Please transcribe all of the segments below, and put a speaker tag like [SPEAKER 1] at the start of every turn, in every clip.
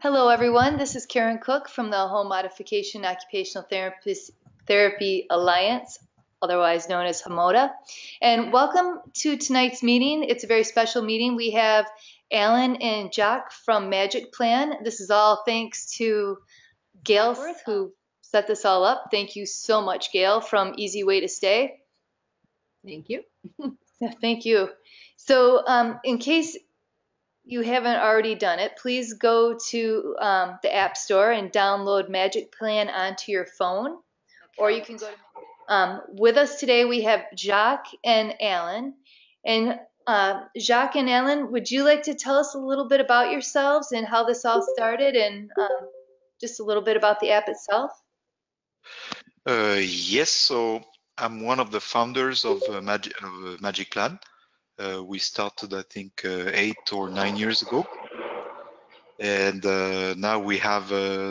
[SPEAKER 1] Hello everyone, this is Karen Cook from the Home Modification Occupational Therapy Alliance, otherwise known as HMOTA. And welcome to tonight's meeting. It's a very special meeting. We have Alan and Jack from Magic Plan. This is all thanks to Gail who set this all up. Thank you so much, Gail, from Easy Way to Stay.
[SPEAKER 2] Thank you.
[SPEAKER 1] Yeah, thank you. So in case you haven't already done it, please go to the App Store and download Magic Plan onto your phone. Or you can go to with us today we have Jacques and Alan. And Jacques and Alan, would you like to tell us a little bit about yourselves and how this all started, and just a little bit about the app itself?
[SPEAKER 3] Yes, so I'm one of the founders of Magic Plan. We started, I think, 8 or 9 years ago. And now we have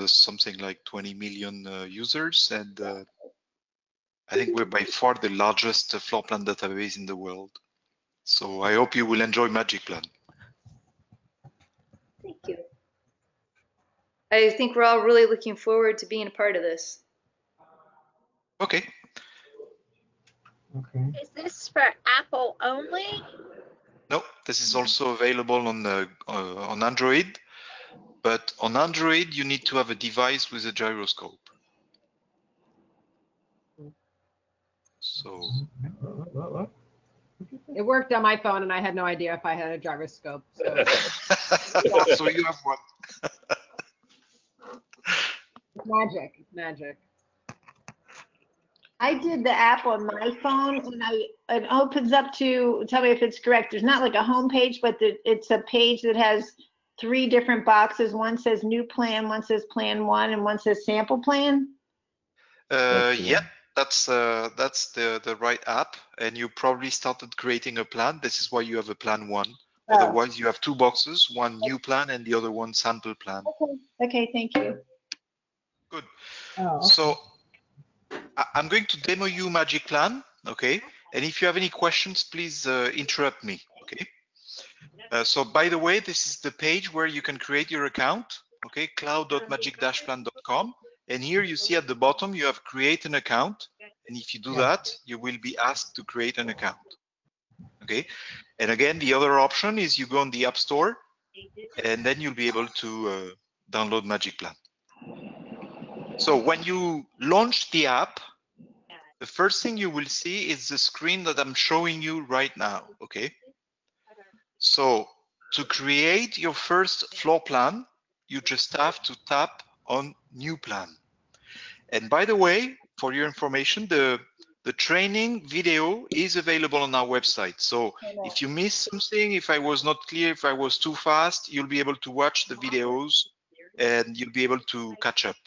[SPEAKER 3] something like 20 million users. And I think we're by far the largest floor plan database in the world. So I hope you will enjoy Magic Plan.
[SPEAKER 1] Thank you. I think we're all really looking forward to being a part of this.
[SPEAKER 3] Okay.
[SPEAKER 4] Okay.
[SPEAKER 5] Is this for Apple only?
[SPEAKER 3] No, this is also available on Android. But on Android, you need to have a device with a gyroscope. So
[SPEAKER 2] It worked on my phone, and I had no idea if I had a gyroscope. So,
[SPEAKER 3] so you have one.
[SPEAKER 2] magic, magic.
[SPEAKER 4] I did the app on my phone, and it opens up to, tell me if it's correct, there's not like a home page, but it's a page that has 3 different boxes. One says new plan, one says plan 1, and one says sample plan.
[SPEAKER 3] Yeah, that's the right app, and you probably started creating a plan. This is why you have a plan 1.
[SPEAKER 4] Oh.
[SPEAKER 3] Otherwise, you have 2 boxes, one new plan and the other one sample plan.
[SPEAKER 4] Okay, thank you.
[SPEAKER 3] Good.
[SPEAKER 4] Oh.
[SPEAKER 3] So I'm going to demo you Magic Plan, okay? And if you have any questions, please interrupt me, okay? So by the way, this is the page where you can create your account, okay? cloud.magic-plan.com. And here you see at the bottom, you have create an account. And if you do that, you will be asked to create an account, okay? And again, the other option is you go on the App Store, and then you'll be able to download Magic Plan. So when you launch the app, the first thing you will see is the screen that I'm showing you right now, okay? So to create your first floor plan, you just have to tap on New Plan. And by the way, for your information, the training video is available on our website. So if you miss something, if I was not clear, if I was too fast, you'll be able to watch the videos and you'll be able to catch up.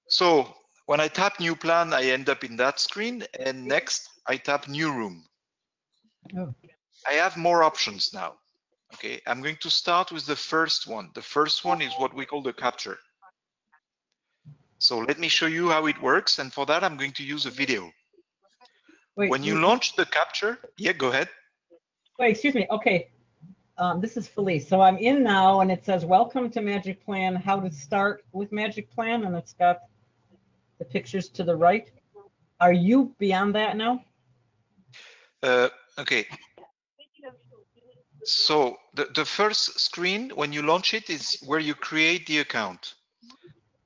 [SPEAKER 3] So when I tap New Plan, I end up in that screen, and next I tap New Room.
[SPEAKER 4] Oh.
[SPEAKER 3] I have more options now. Okay, I'm going to start with the first one. The first one is what we call the capture. So let me show you how it works, and for that I'm going to use a video.
[SPEAKER 6] Wait,
[SPEAKER 3] when you launch the capture, yeah, go ahead.
[SPEAKER 6] Wait, excuse me. Okay, this is Felice. So I'm in now, and it says, welcome to Magic Plan, how to start with Magic Plan, and it's got the pictures to the right. Are you beyond that now?
[SPEAKER 3] Okay. So the first screen when you launch it is where you create the account.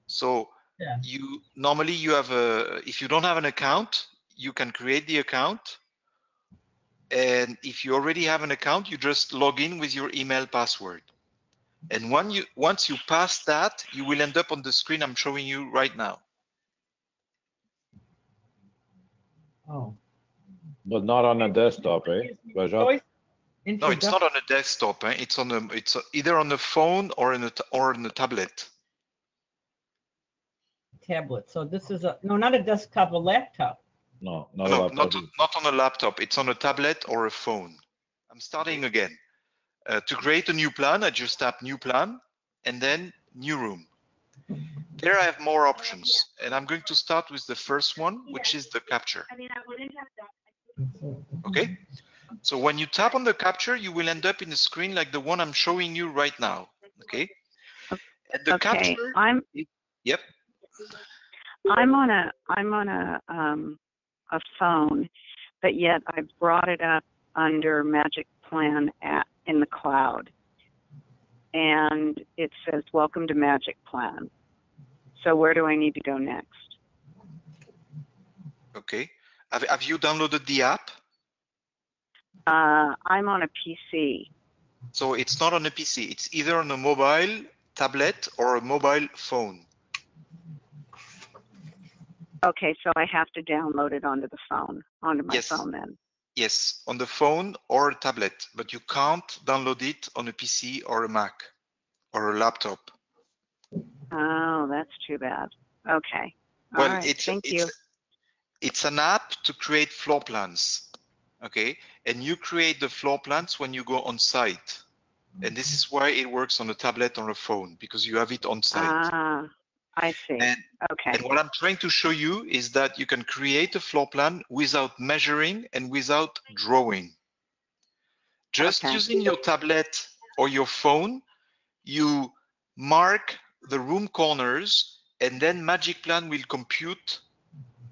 [SPEAKER 3] So
[SPEAKER 6] yeah.
[SPEAKER 3] You normally you have a, if you don't have an account, you can create the account. And if you already have an account, you just log in with your email password. And once you pass that, you will end up on the screen I'm showing you right now.
[SPEAKER 7] Oh. But not on a desktop, eh?
[SPEAKER 3] No, it's not on a desktop. Eh? It's on either on a phone or on a tablet.
[SPEAKER 6] Tablet. So this is not a desktop, a laptop.
[SPEAKER 7] No,
[SPEAKER 3] not on a laptop. It's on a tablet or a phone. I'm starting again. To create a new plan, I just tap New Plan and then New Room. There I have more options, and I'm going to start with the first one, which is the capture. Okay, so when you tap on the capture, you will end up in a screen like the one I'm showing you right now. Okay, And the
[SPEAKER 8] Okay,
[SPEAKER 3] capture. Yep.
[SPEAKER 8] I'm on a phone, but yet I brought it up under Magic Plan in the cloud, and it says "Welcome to Magic Plan." So where do I need to go next?
[SPEAKER 3] Okay. Have you downloaded the app?
[SPEAKER 8] I'm on a PC.
[SPEAKER 3] So it's not on a PC. It's either on a mobile tablet or a mobile phone.
[SPEAKER 8] Okay, so I have to download it onto my
[SPEAKER 3] Yes.
[SPEAKER 8] phone then.
[SPEAKER 3] Yes, on the phone or a tablet, but you can't download it on a PC or a Mac or a laptop.
[SPEAKER 8] Oh, that's too bad. Okay. All
[SPEAKER 3] Well,
[SPEAKER 8] right. Thank you.
[SPEAKER 3] It's an app to create floor plans. Okay, and you create the floor plans when you go on site, and this is why it works on a tablet or a phone, because you have it on site.
[SPEAKER 8] Ah, I see. Okay.
[SPEAKER 3] And what I'm trying to show you is that you can create a floor plan without measuring and without drawing. Just using your tablet or your phone, you mark the room corners, and then Magic Plan will compute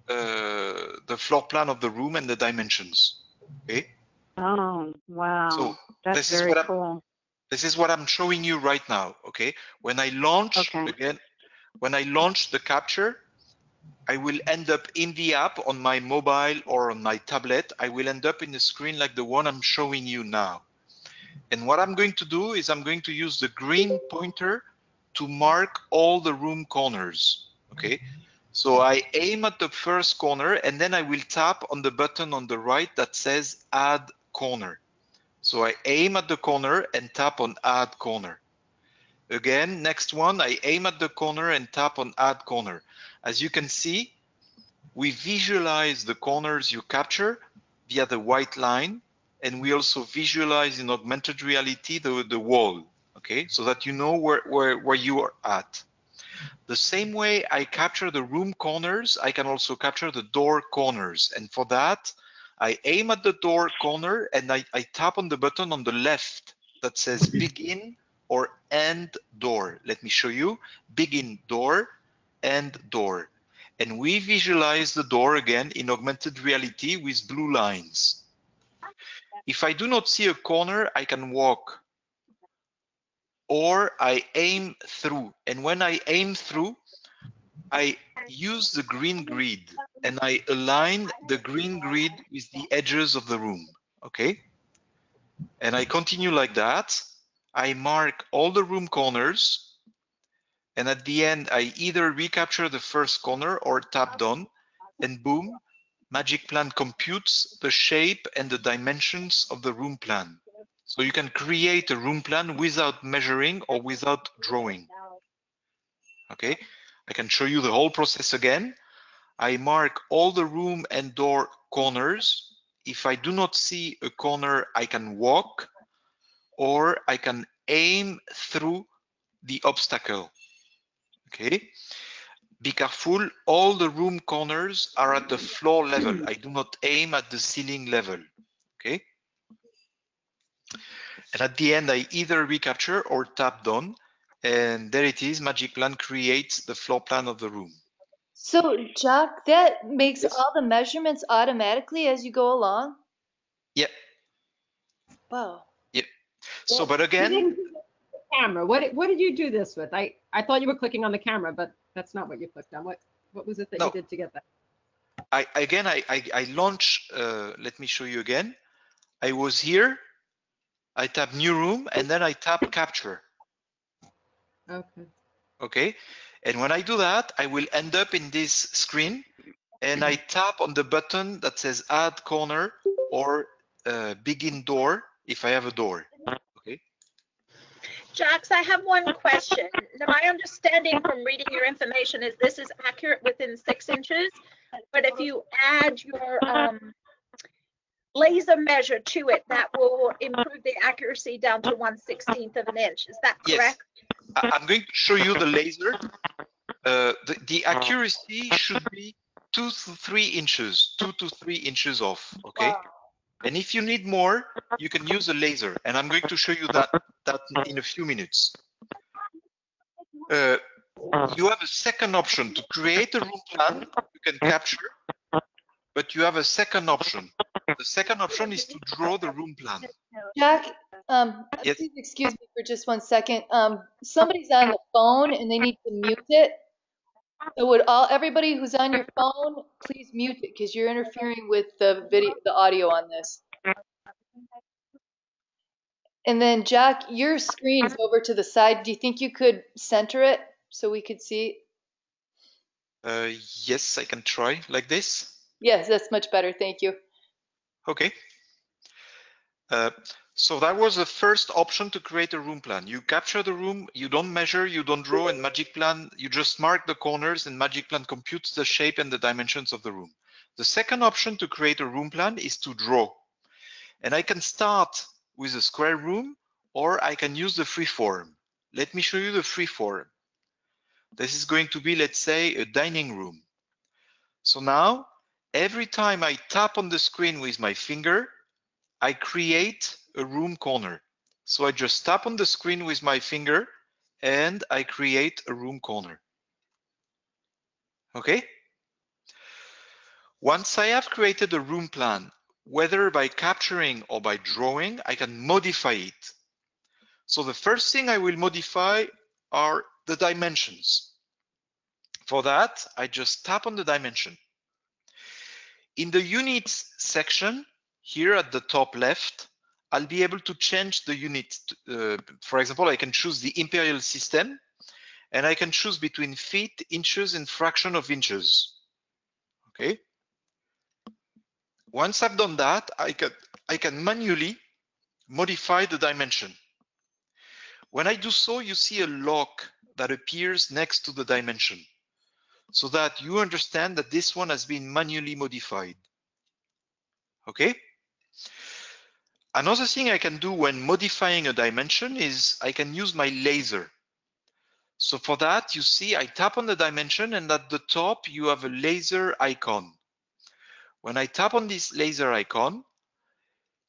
[SPEAKER 3] the floor plan of the room and the dimensions. Okay.
[SPEAKER 8] Oh, wow.
[SPEAKER 3] So
[SPEAKER 8] that's very cool.
[SPEAKER 3] This is what I'm showing you right now. Okay. When I launch when I launch the capture, I will end up in the app on my mobile or on my tablet. I will end up in a screen like the one I'm showing you now. And what I'm going to do is I'm going to use the green pointer to mark all the room corners. Okay. So I aim at the first corner, and then I will tap on the button on the right that says Add Corner. So I aim at the corner and tap on Add Corner. Again, next one, I aim at the corner and tap on Add Corner. As you can see, we visualize the corners you capture via the white line, and we also visualize in augmented reality the wall, okay, so that you know where you are at. The same way I capture the room corners, I can also capture the door corners. And for that, I aim at the door corner and I tap on the button on the left that says begin or end door. Let me show you. Begin door, end door. And we visualize the door again in augmented reality with blue lines. If I do not see a corner, I can walk, or I aim through. And when I aim through, I use the green grid and I align the green grid with the edges of the room, okay? And I continue like that. I mark all the room corners, and at the end, I either recapture the first corner or tap done, and boom, Magic Plan computes the shape and the dimensions of the room plan. So you can create a room plan without measuring or without drawing. Okay, I can show you the whole process again. I mark all the room and door corners. If I do not see a corner, I can walk, or I can aim through the obstacle. Okay. Be careful, all the room corners are at the floor level. I do not aim at the ceiling level. Okay. And at the end, I either recapture or tap done. And there it is, Magic Plan creates the floor plan of the room.
[SPEAKER 1] So, Jacques, that makes all the measurements automatically as you go along?
[SPEAKER 3] Yep.
[SPEAKER 1] Wow.
[SPEAKER 3] Yep. So, but again,
[SPEAKER 2] camera. What did you do this with? I thought you were clicking on the camera, but that's not what you clicked on. What was it that you did to get that?
[SPEAKER 3] I launch. Let me show you again. I was here. I tap new room and then I tap capture.
[SPEAKER 2] Okay.
[SPEAKER 3] Okay. And when I do that, I will end up in this screen, and I tap on the button that says add corner or begin door if I have a door. Okay.
[SPEAKER 5] Jax, I have one question. Now, my understanding from reading your information is this is accurate within 6 inches, but if you add your laser measure to it, that will improve the accuracy down to 1/16 of an inch. Is that correct?
[SPEAKER 3] Yes. I'm going to show you the laser. The accuracy should be 2 to 3 inches, 2 to 3 inches off. Okay. Wow. And if you need more, you can use a laser. And I'm going to show you that in a few minutes. You have a second option to create a room plan. You can capture, but you have a second option. The second option is to draw the room plan.
[SPEAKER 1] Jack,
[SPEAKER 3] Yes.
[SPEAKER 1] please excuse me for just 1 second. Somebody's on the phone and they need to mute it. So would everybody who's on your phone, please mute it because you're interfering with the audio on this. And then Jack, your screen's over to the side. Do you think you could center it so we could see?
[SPEAKER 3] Yes, I can try like this.
[SPEAKER 1] Yes, that's much better. Thank you.
[SPEAKER 3] Okay. So that was the first option to create a room plan. You capture the room, you don't measure, you don't draw, and Magic Plan, you just mark the corners and Magic Plan computes the shape and the dimensions of the room. The second option to create a room plan is to draw. And I can start with a square room or I can use the freeform. Let me show you the freeform. This is going to be, let's say, a dining room. So now, every time I tap on the screen with my finger, I create a room corner. So I just tap on the screen with my finger and I create a room corner. Okay? Once I have created a room plan, whether by capturing or by drawing, I can modify it. So the first thing I will modify are the dimensions. For that, I just tap on the dimension. In the units section, here at the top left, I'll be able to change the units. For example, I can choose the imperial system, and I can choose between feet, inches, and fraction of inches. Okay. Once I've done that, I can manually modify the dimension. When I do so, you see a lock that appears next to the dimension, so that you understand that this one has been manually modified. Okay. Another thing I can do when modifying a dimension is I can use my laser. So for that, you see, I tap on the dimension and at the top, you have a laser icon. When I tap on this laser icon,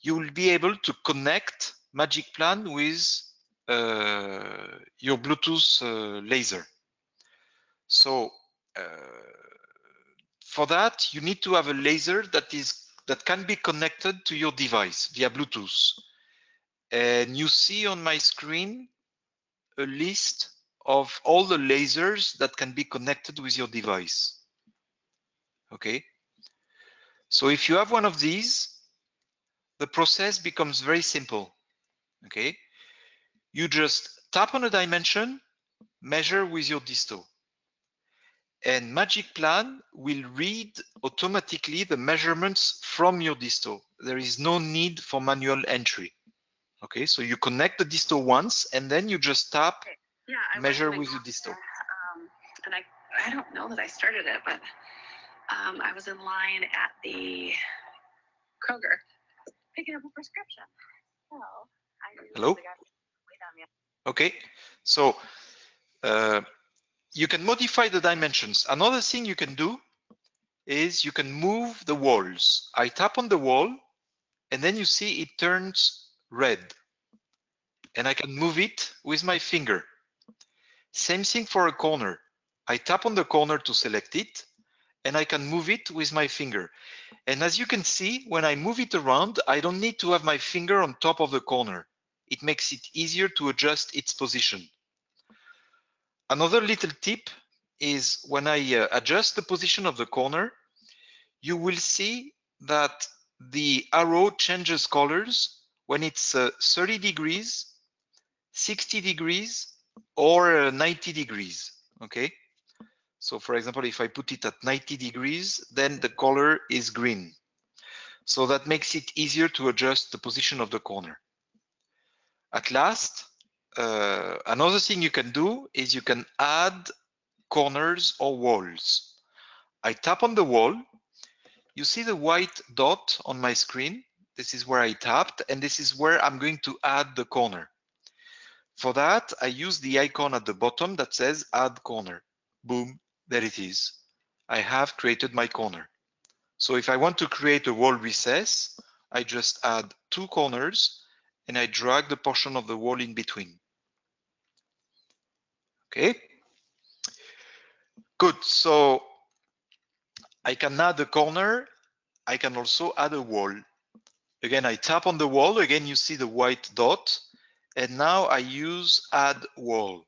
[SPEAKER 3] you will be able to connect Magic Plan with your Bluetooth laser. So for that, you need to have a laser that can be connected to your device via Bluetooth. And you see on my screen a list of all the lasers that can be connected with your device. Okay. So if you have one of these, the process becomes very simple. Okay. You just tap on a dimension, measure with your disto. And Magic Plan will read automatically the measurements from your disto. There is no need for manual entry. Okay, so you connect the disto once and then you just tap measure with your disto.
[SPEAKER 9] And I don't know that I started it, but I was in line at the Kroger picking up a prescription. So
[SPEAKER 3] Hello? Okay, so you can modify the dimensions. Another thing you can do is you can move the walls. I tap on the wall and then you see it turns red. And I can move it with my finger. Same thing for a corner. I tap on the corner to select it and I can move it with my finger. And as you can see, when I move it around, I don't need to have my finger on top of the corner. It makes it easier to adjust its position. Another little tip is when I adjust the position of the corner, you will see that the arrow changes colors when it's 30 degrees, 60 degrees, or 90 degrees. Okay. So for example, if I put it at 90 degrees, then the color is green. So that makes it easier to adjust the position of the corner. At last, another thing you can do is you can add corners or walls. I tap on the wall. You see the white dot on my screen. This is where I tapped, and this is where I'm going to add the corner. For that, I use the icon at the bottom that says add corner. Boom, there it is. I have created my corner. So if I want to create a wall recess, I just add 2 corners and I drag the portion of the wall in between. Okay. Good. So I can add a corner. I can also add a wall. Again, I tap on the wall. Again, you see the white dot. And now I use add wall.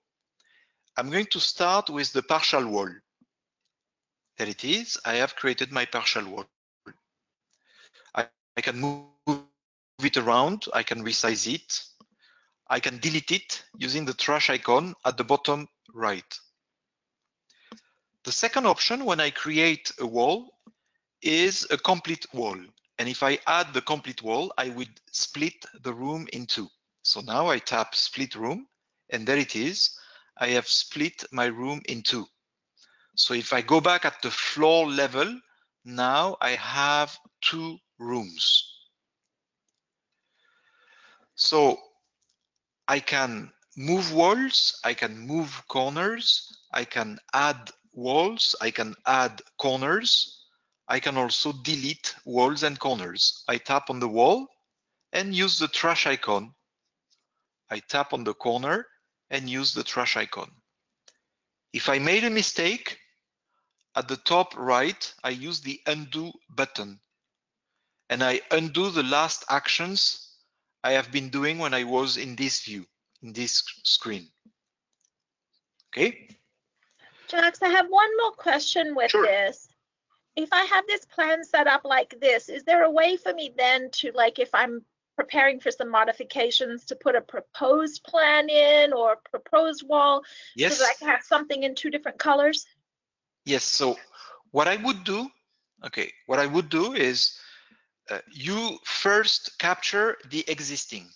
[SPEAKER 3] I'm going to start with the partial wall. There it is. I have created my partial wall. I can move it around. I can resize it. I can delete it using the trash icon at the bottom right. The second option when I create a wall is a complete wall. And if I add the complete wall, I would split the room in two. So now I tap split room, and there it is. I have split my room in two. So if I go back at the floor level, now I have two rooms. So I can move walls, I can move corners, I can add walls, I can add corners. I can also delete walls and corners. I tap on the wall and use the trash icon. I tap on the corner and use the trash icon. If I made a mistake, at the top right, I use the undo button. And I undo the last actions I have been doing when I was in this view, in this screen. Okay?
[SPEAKER 5] Jax, I have one more question with this. If I have this plan set up like this, is there a way for me then to, like, if I'm preparing for some modifications, to put a proposed plan in or a proposed wall,
[SPEAKER 3] Yes.
[SPEAKER 5] so that I can have something in two different colors?
[SPEAKER 3] Yes. So what I would do, okay, what I would do is you first capture the existing.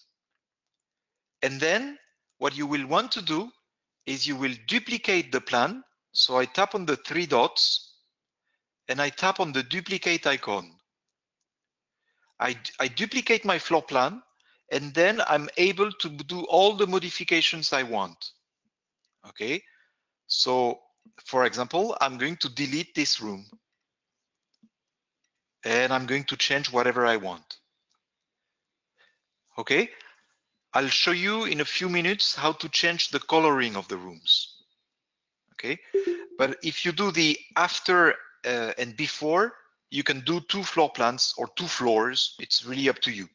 [SPEAKER 3] And then what you will want to do is you will duplicate the plan. So I tap on the three dots and I tap on the duplicate icon. I duplicate my floor plan, and then I'm able to do all the modifications I want. Okay, so for example, I'm going to delete this room and I'm going to change whatever I want. Okay, I'll show you in a few minutes how to change the coloring of the rooms. Okay, but if you do the after and before, you can do two floor plans or two floors. It's really up to you.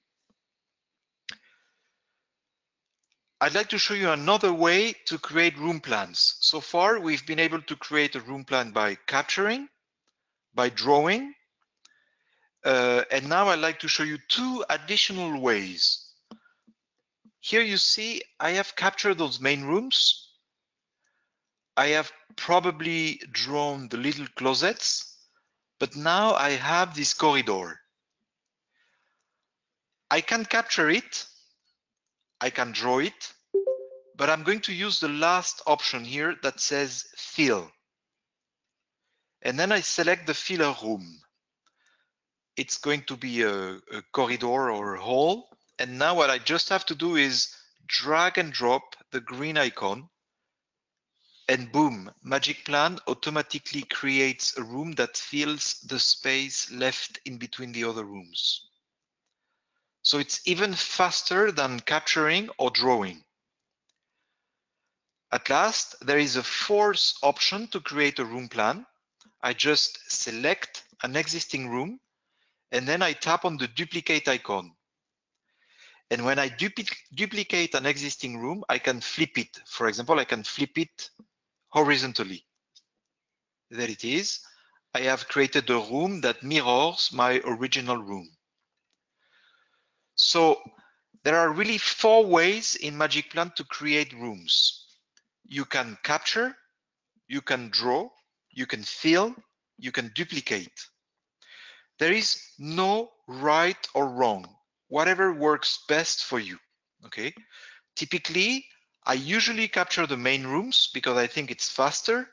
[SPEAKER 3] I'd like to show you another way to create room plans. So far, we've been able to create a room plan by capturing, by drawing, and now I'd like to show you two additional ways. Here you see I have captured those main rooms. I have probably drawn the little closets, but now I have this corridor. I can capture it, I can draw it, but I'm going to use the last option here that says fill. And then I select the filler room. It's going to be a corridor or a hall. And now what I just have to do is drag and drop the green icon, and boom, Magic Plan automatically creates a room that fills the space left in between the other rooms. So it's even faster than capturing or drawing. At last, there is a fourth option to create a room plan. I just select an existing room, and then I tap on the duplicate icon. And when I duplicate an existing room, I can flip it. For example, I can flip it horizontally. There it is. I have created a room that mirrors my original room. So there are really four ways in Magic Plan to create rooms. You can capture, you can draw, you can fill, you can duplicate. There is no right or wrong, whatever works best for you. Okay. Typically, I usually capture the main rooms because I think it's faster.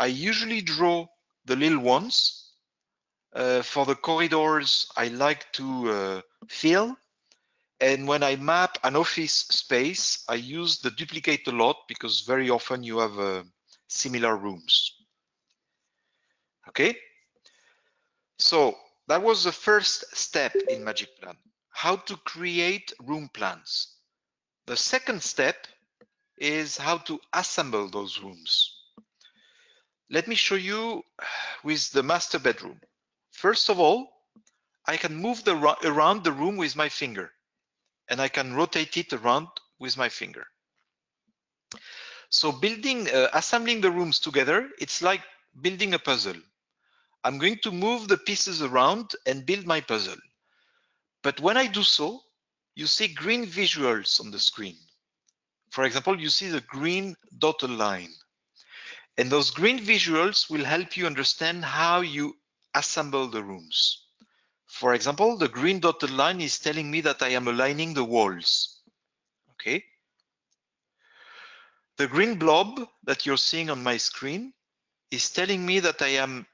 [SPEAKER 3] I usually draw the little ones. For the corridors, I like to fill. And when I map an office space, I use the duplicate a lot because very often you have similar rooms. Okay. So that was the first step in Magic Plan, how to create room plans. The second step is how to assemble those rooms. let me show you with the master bedroom. First of all, I can move around the room with my finger, and I can rotate it around with my finger. So assembling the rooms together, it's like building a puzzle. I'm going to move the pieces around and build my puzzle. But when I do so, you see green visuals on the screen. For example, you see the green dotted line. And those green visuals will help you understand how you assemble the rooms. For example, the green dotted line is telling me that I am aligning the walls. Okay. The green blob that you're seeing on my screen is telling me that I am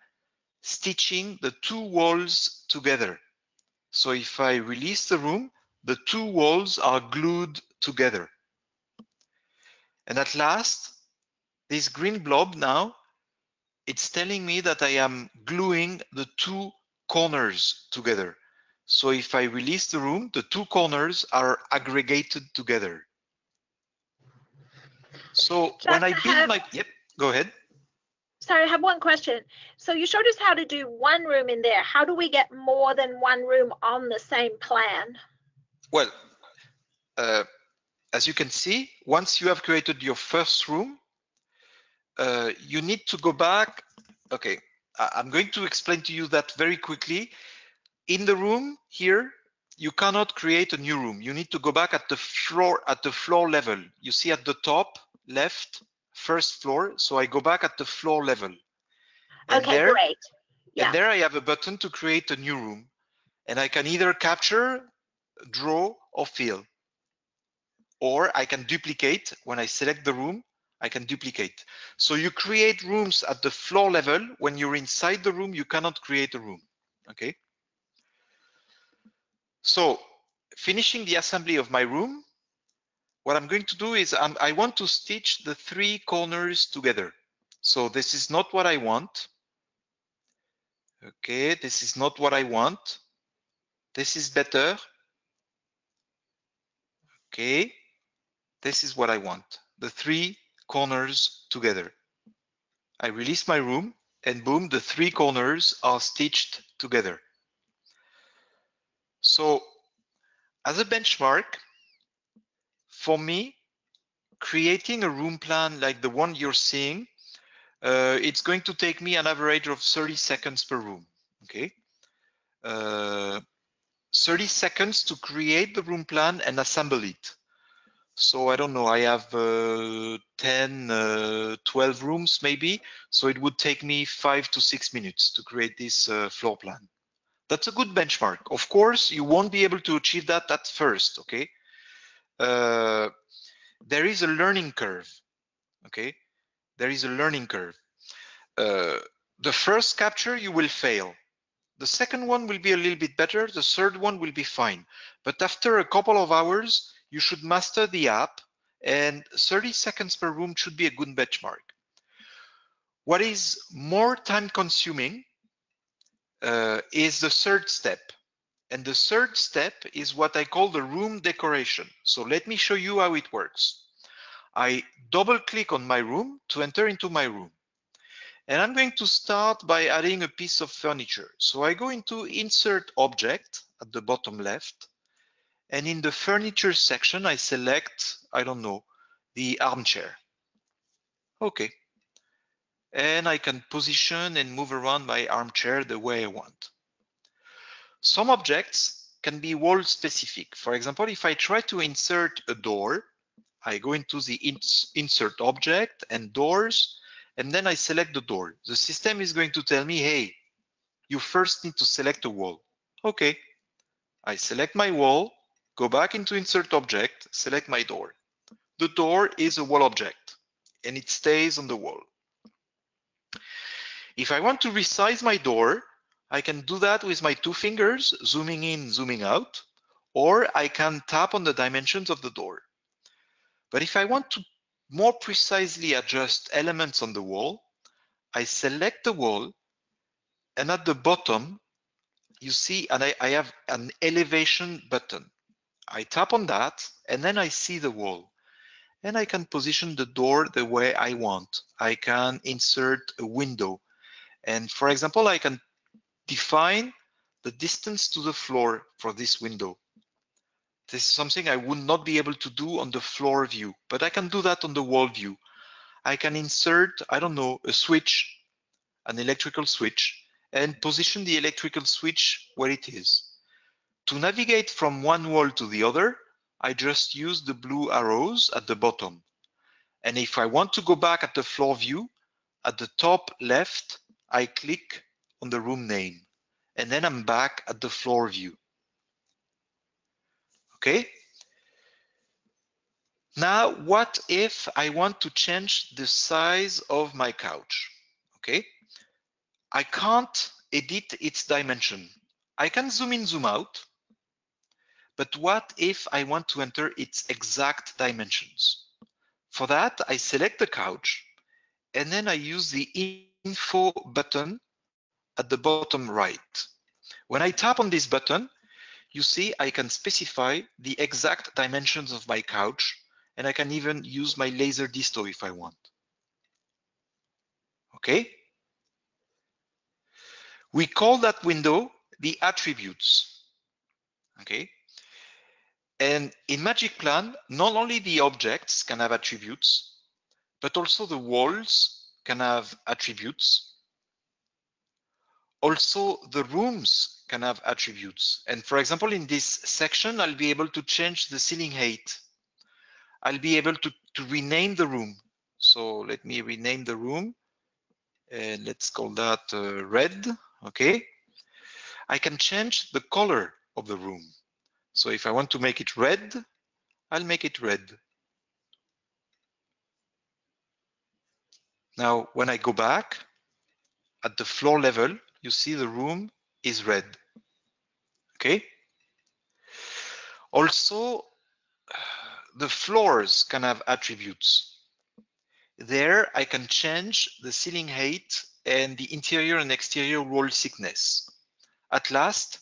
[SPEAKER 3] stitching the two walls together. So if I release the room, the two walls are glued together. And at last, this green blob now, it's telling me that I am gluing the two corners together. So if I release the room, the two corners are aggregated together. So when I build my, yep, go ahead.
[SPEAKER 5] Sorry, I have one question. So you showed us how to do one room in there. How do we get more than one room on the same plan?
[SPEAKER 3] Well, as you can see, once you have created your first room, you need to go back. Okay, I'm going to explain to you that very quickly. In the room here, you cannot create a new room. You need to go back at the floor level. You see at the top left, first floor. So I go back at the floor level. And
[SPEAKER 5] okay, great. Yeah.
[SPEAKER 3] And there I have a button to create a new room. And I can either capture, draw, or fill. Or I can duplicate. When I select the room, I can duplicate. So you create rooms at the floor level. When you're inside the room, you cannot create a room. Okay. So finishing the assembly of my room, what I'm going to do is I want to stitch the three corners together. So this is not what I want. Okay, this is not what I want. This is better. Okay, this is what I want. The three corners together. I release my room and boom, the three corners are stitched together. So as a benchmark, for me, creating a room plan like the one you're seeing, it's going to take me an average of 30 seconds per room. Okay, 30 seconds to create the room plan and assemble it. So I don't know, I have 10, 12 rooms maybe. So it would take me 5 to 6 minutes to create this floor plan. That's a good benchmark. Of course, you won't be able to achieve that at first, okay? There is a learning curve, okay? There is a learning curve. The first capture, you will fail. The second one will be a little bit better. The third one will be fine. But after a couple of hours, you should master the app, and 30 seconds per room should be a good benchmark. What is more time consuming is the third step. And the third step is what I call the room decoration. So let me show you how it works. I double click on my room to enter into my room. And I'm going to start by adding a piece of furniture. So I go into Insert Object at the bottom left. And in the Furniture section, I select, I don't know, the armchair. Okay. And I can position and move around my armchair the way I want. Some objects can be wall specific. For example, if I try to insert a door, I go into the Insert Object and Doors, and then I select the door. The system is going to tell me, hey, you first need to select a wall. Okay, I select my wall, go back into Insert Object, select my door. The door is a wall object, and it stays on the wall. If I want to resize my door, I can do that with my two fingers, zooming in, zooming out, or I can tap on the dimensions of the door. But if I want to more precisely adjust elements on the wall, I select the wall, and at the bottom, you see, and I have an elevation button. I tap on that, and then I see the wall. and I can position the door the way I want. I can insert a window. And for example, I can define the distance to the floor for this window. This is something I would not be able to do on the floor view, but I can do that on the wall view. I can insert, I don't know, a switch, an electrical switch, and position the electrical switch where it is. To navigate from one wall to the other, I just use the blue arrows at the bottom. And if I want to go back at the floor view, at the top left, I click on the room name, and then I'm back at the floor view. Okay? Now, what if I want to change the size of my couch? Okay? I can't edit its dimension. I can zoom in, zoom out, but what if I want to enter its exact dimensions? For that, I select the couch, and then I use the info button at the bottom right. When I tap on this button, you see I can specify the exact dimensions of my couch, and I can even use my laser disto if I want. Okay? We call that window the attributes. Okay? And in Magic Plan, not only the objects can have attributes, but also the walls can have attributes. Also, the rooms can have attributes. And for example, in this section, I'll be able to change the ceiling height. I'll be able to rename the room. So let me rename the room. And let's call that red. Okay. I can change the color of the room. So if I want to make it red, I'll make it red. Now, when I go back at the floor level, you see the room is red. Okay. Also, the floors can have attributes. There, I can change the ceiling height and the interior and exterior wall thickness. At last,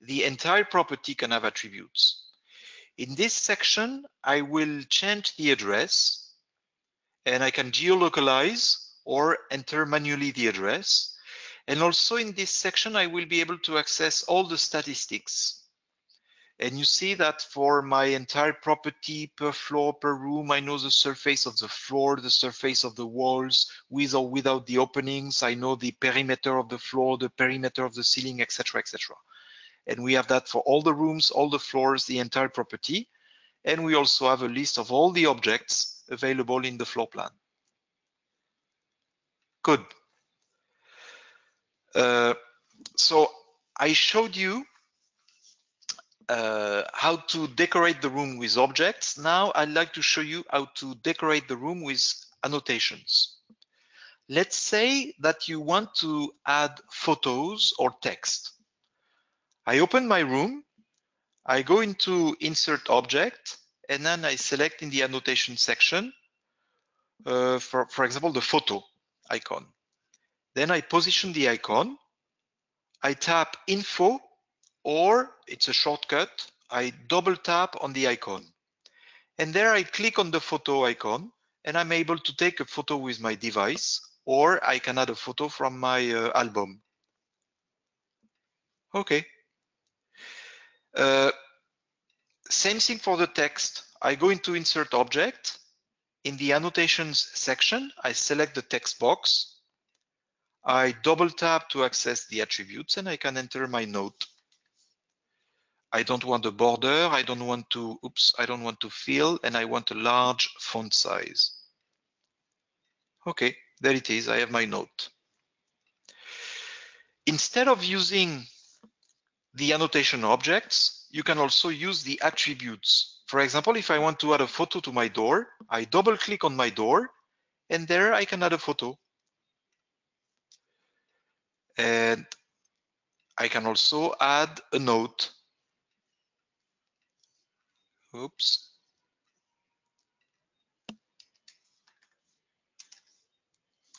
[SPEAKER 3] the entire property can have attributes. In this section, I will change the address, and I can geolocalize or enter manually the address. And also in this section, I will be able to access all the statistics. And you see that for my entire property, per floor, per room, I know the surface of the floor, the surface of the walls, with or without the openings. I know the perimeter of the floor, the perimeter of the ceiling, etc., etc. And we have that for all the rooms, all the floors, the entire property. And we also have a list of all the objects available in the floor plan. Good. So I showed you how to decorate the room with objects. Now I'd like to show you how to decorate the room with annotations. Let's say that you want to add photos or text. I open my room, I go into Insert Object, and then I select in the annotation section, for example, the photo icon. Then I position the icon, I tap Info, or it's a shortcut, I double tap on the icon. And there I click on the photo icon, and I'm able to take a photo with my device, or I can add a photo from my album. Okay. Same thing for the text. I go into Insert Object. In the Annotations section, I select the text box. I double tap to access the attributes, and I can enter my note. I don't want a border, I don't want to fill, and I want a large font size. Okay, there it is, I have my note. Instead of using the annotation objects, you can also use the attributes. For example, if I want to add a photo to my door, I double click on my door, and there I can add a photo. And I can also add a note. Oops.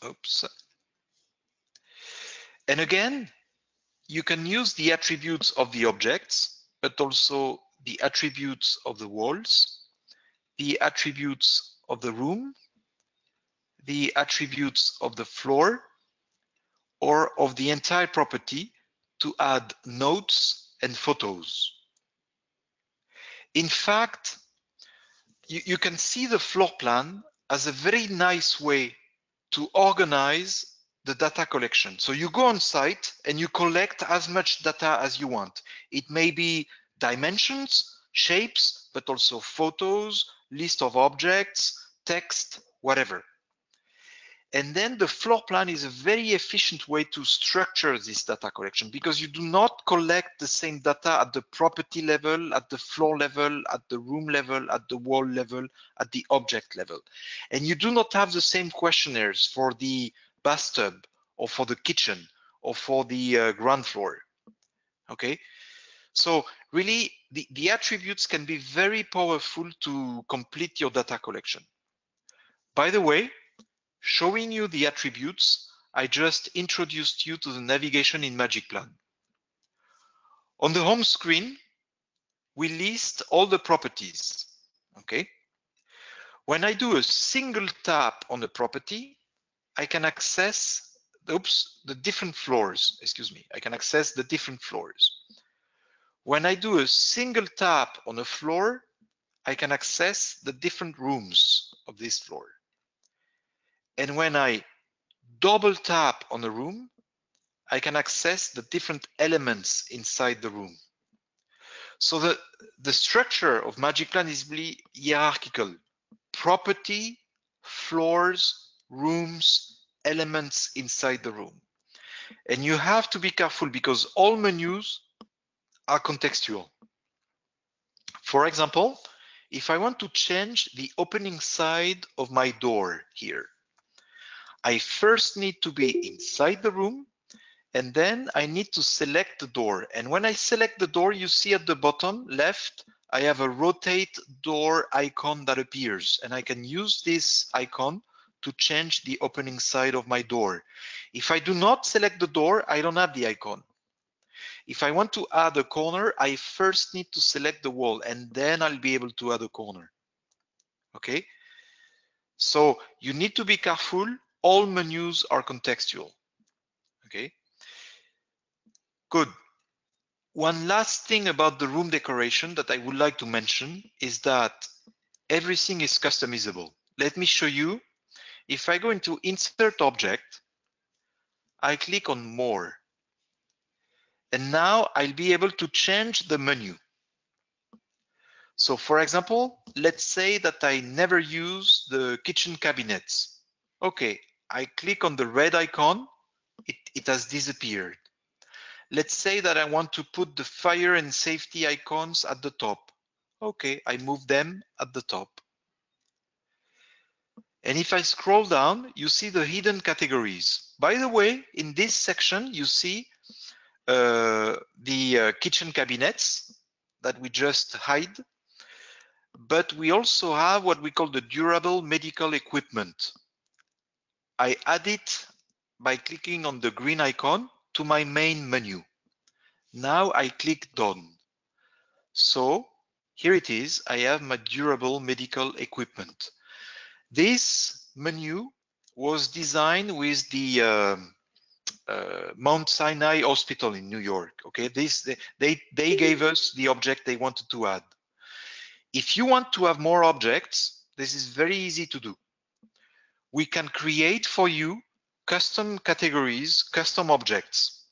[SPEAKER 3] Oops. And again, you can use the attributes of the objects, but also the attributes of the walls, the attributes of the room, the attributes of the floor, or of the entire property to add notes and photos. In fact, you can see the floor plan as a very nice way to organize the data collection. So you go on site and you collect as much data as you want. It may be dimensions, shapes, but also photos, list of objects, text, whatever. And then the floor plan is a very efficient way to structure this data collection, because you do not collect the same data at the property level, at the floor level, at the room level, at the wall level, at the object level. And you do not have the same questionnaires for the bathtub or for the kitchen or for the ground floor. Okay, so really the attributes can be very powerful to complete your data collection. By the way, showing you the attributes, I just introduced you to the navigation in Magic Plan. On the home screen, we list all the properties. Okay. When I do a single tap on the property, I can access the different floors. Excuse me. I can access the different floors. When I do a single tap on a floor, I can access the different rooms of this floor. And when I double tap on a room, I can access the different elements inside the room. So the structure of Magic Plan is really hierarchical. Property, floors, rooms, elements inside the room. And you have to be careful because all menus are contextual. For example, if I want to change the opening side of my door here, I first need to be inside the room, and then I need to select the door. And when I select the door, you see at the bottom left, I have a rotate door icon that appears, and I can use this icon to change the opening side of my door. If I do not select the door, I don't have the icon. If I want to add a corner, I first need to select the wall, and then I'll be able to add a corner. Okay? So you need to be careful. All menus are contextual. Okay? Good. One last thing about the room decoration that I would like to mention is that everything is customizable. Let me show you. If I go into Insert Object, I click on More. And now I'll be able to change the menu. So for example, let's say that I never use the kitchen cabinets. Okay, I click on the red icon, it has disappeared. Let's say that I want to put the fire and safety icons at the top. Okay, I move them at the top. And if I scroll down, you see the hidden categories. By the way, in this section, you see the kitchen cabinets that we just hide. But we also have what we call the durable medical equipment. I add it by clicking on the green icon to my main menu. Now I click Done. So here it is. I have my durable medical equipment. This menu was designed with the Mount Sinai Hospital in New York. Okay, they gave us the object they wanted to add. If you want to have more objects, this is very easy to do. We can create for you custom categories, custom objects.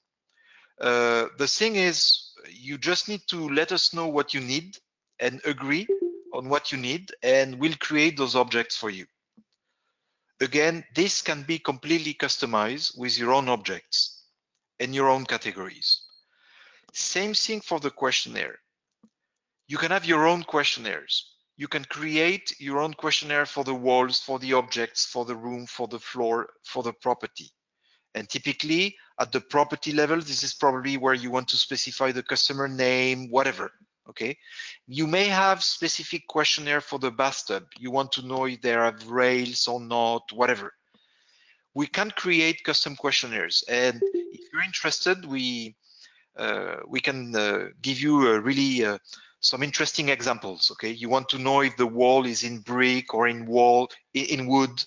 [SPEAKER 3] The thing is, you just need to let us know what you need and agree on what you need, and we'll create those objects for you. Again, this can be completely customized with your own objects and your own categories. Same thing for the questionnaire. You can have your own questionnaires. You can create your own questionnaire for the walls, for the objects, for the room, for the floor, for the property. And typically at the property level, this is probably where you want to specify the customer name, whatever. Okay. You may have specific questionnaire for the bathtub. You want to know if there are rails or not, whatever. We can create custom questionnaires. And if you're interested, we can give you a really some interesting examples. Okay, you want to know if the wall is in brick or in wood,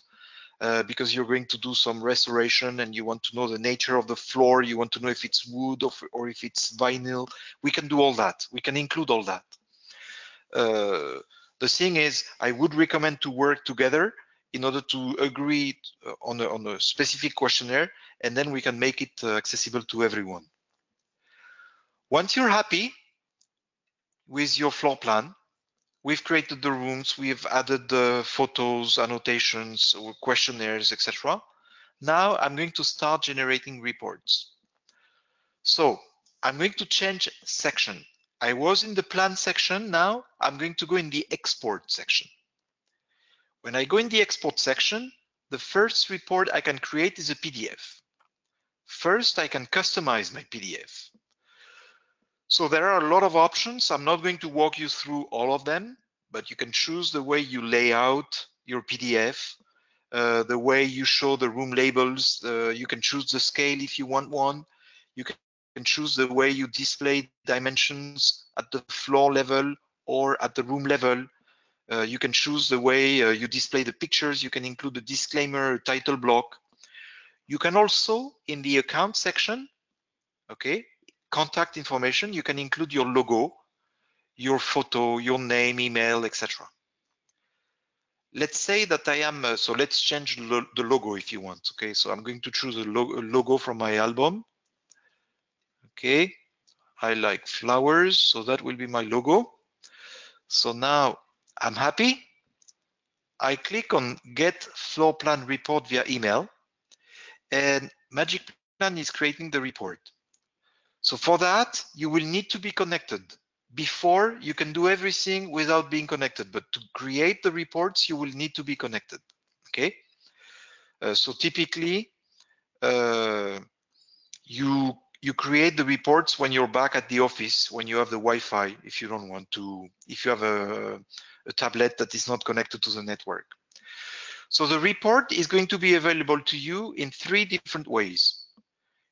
[SPEAKER 3] because you're going to do some restoration and you want to know the nature of the floor. You want to know if it's wood or if it's vinyl. We can do all that. We can include all that. The thing is, I would recommend to work together in order to agree on a specific questionnaire, and then we can make it accessible to everyone. Once you're happy with your floor plan, we've created the rooms, we've added the photos, annotations, or questionnaires, etc. Now I'm going to start generating reports. So I'm going to change section. I was in the plan section. Now I'm going to go in the export section. When I go in the export section, the first report I can create is a PDF. First, I can customize my PDF. So there are a lot of options. I'm not going to walk you through all of them, but you can choose the way you lay out your PDF, the way you show the room labels. You can choose the scale if you want one. You can choose the way you display dimensions at the floor level or at the room level. You can choose the way you display the pictures. You can include a disclaimer, a title block. You can also, in the account section, okay, contact information, you can include your logo, your photo, your name, email, etc. Let's say that I am, so let's change the logo if you want. Okay, so I'm going to choose a logo from my album. Okay, I like flowers, so that will be my logo. So now I'm happy. I click on Get Floor Plan Report via email, and Magic Plan is creating the report. So for that, you will need to be connected. Before, you can do everything without being connected, but to create the reports, you will need to be connected. Okay. So typically, you create the reports when you're back at the office, when you have the Wi-Fi, if you don't want to, if you have a tablet that is not connected to the network. So the report is going to be available to you in 3 different ways.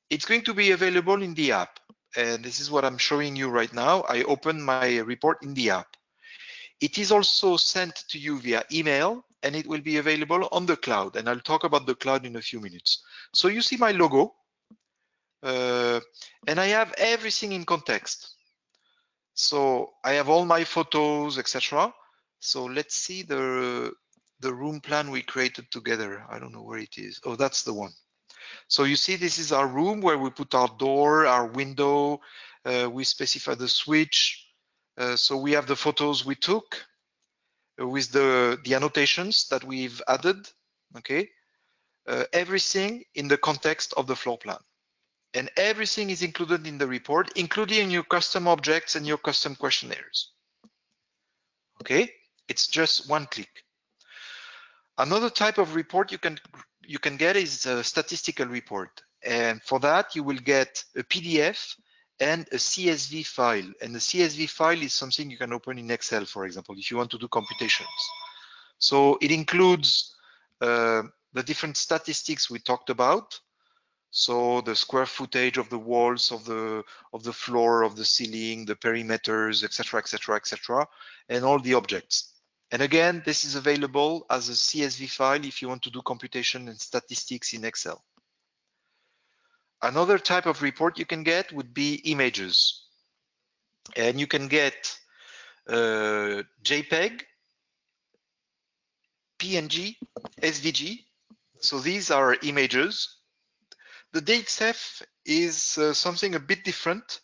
[SPEAKER 3] It's going to be available in the app. And this is what I'm showing you right now. I open my report in the app. It is also sent to you via email, and it will be available on the cloud. And I'll talk about the cloud in a few minutes. So you see my logo, and I have everything in context. So I have all my photos, etc. So let's see the room plan we created together. I don't know where it is. Oh, that's the one. So you see, this is our room where we put our door, our window, we specify the switch. So we have the photos we took with the annotations that we've added, okay? Everything in the context of the floor plan. And everything is included in the report, including your custom objects and your custom questionnaires. Okay, it's just one click. Another type of report you can get is a statistical report, and for that you will get a PDF and a CSV file. And the CSV file is something you can open in Excel, for example, if you want to do computations. So it includes the different statistics we talked about. So the square footage of the walls, of the floor, of the ceiling, the perimeters, etc., etc., etc., and all the objects. And again, this is available as a CSV file if you want to do computation and statistics in Excel. Another type of report you can get would be images. And you can get JPEG, PNG, SVG. So these are images. The DXF is something a bit different.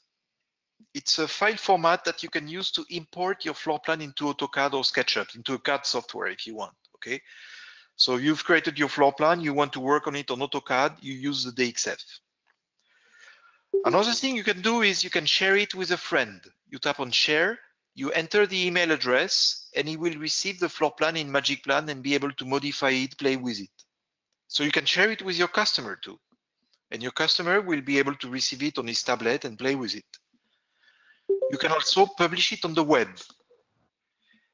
[SPEAKER 3] It's a file format that you can use to import your floor plan into AutoCAD or SketchUp, into a CAD software if you want, okay? So you've created your floor plan, you want to work on it on AutoCAD, you use the DXF. Another thing you can do is you can share it with a friend. You tap on share, you enter the email address, and he will receive the floor plan in Magic Plan and be able to modify it, play with it. So you can share it with your customer too. And your customer will be able to receive it on his tablet and play with it. You can also publish it on the web.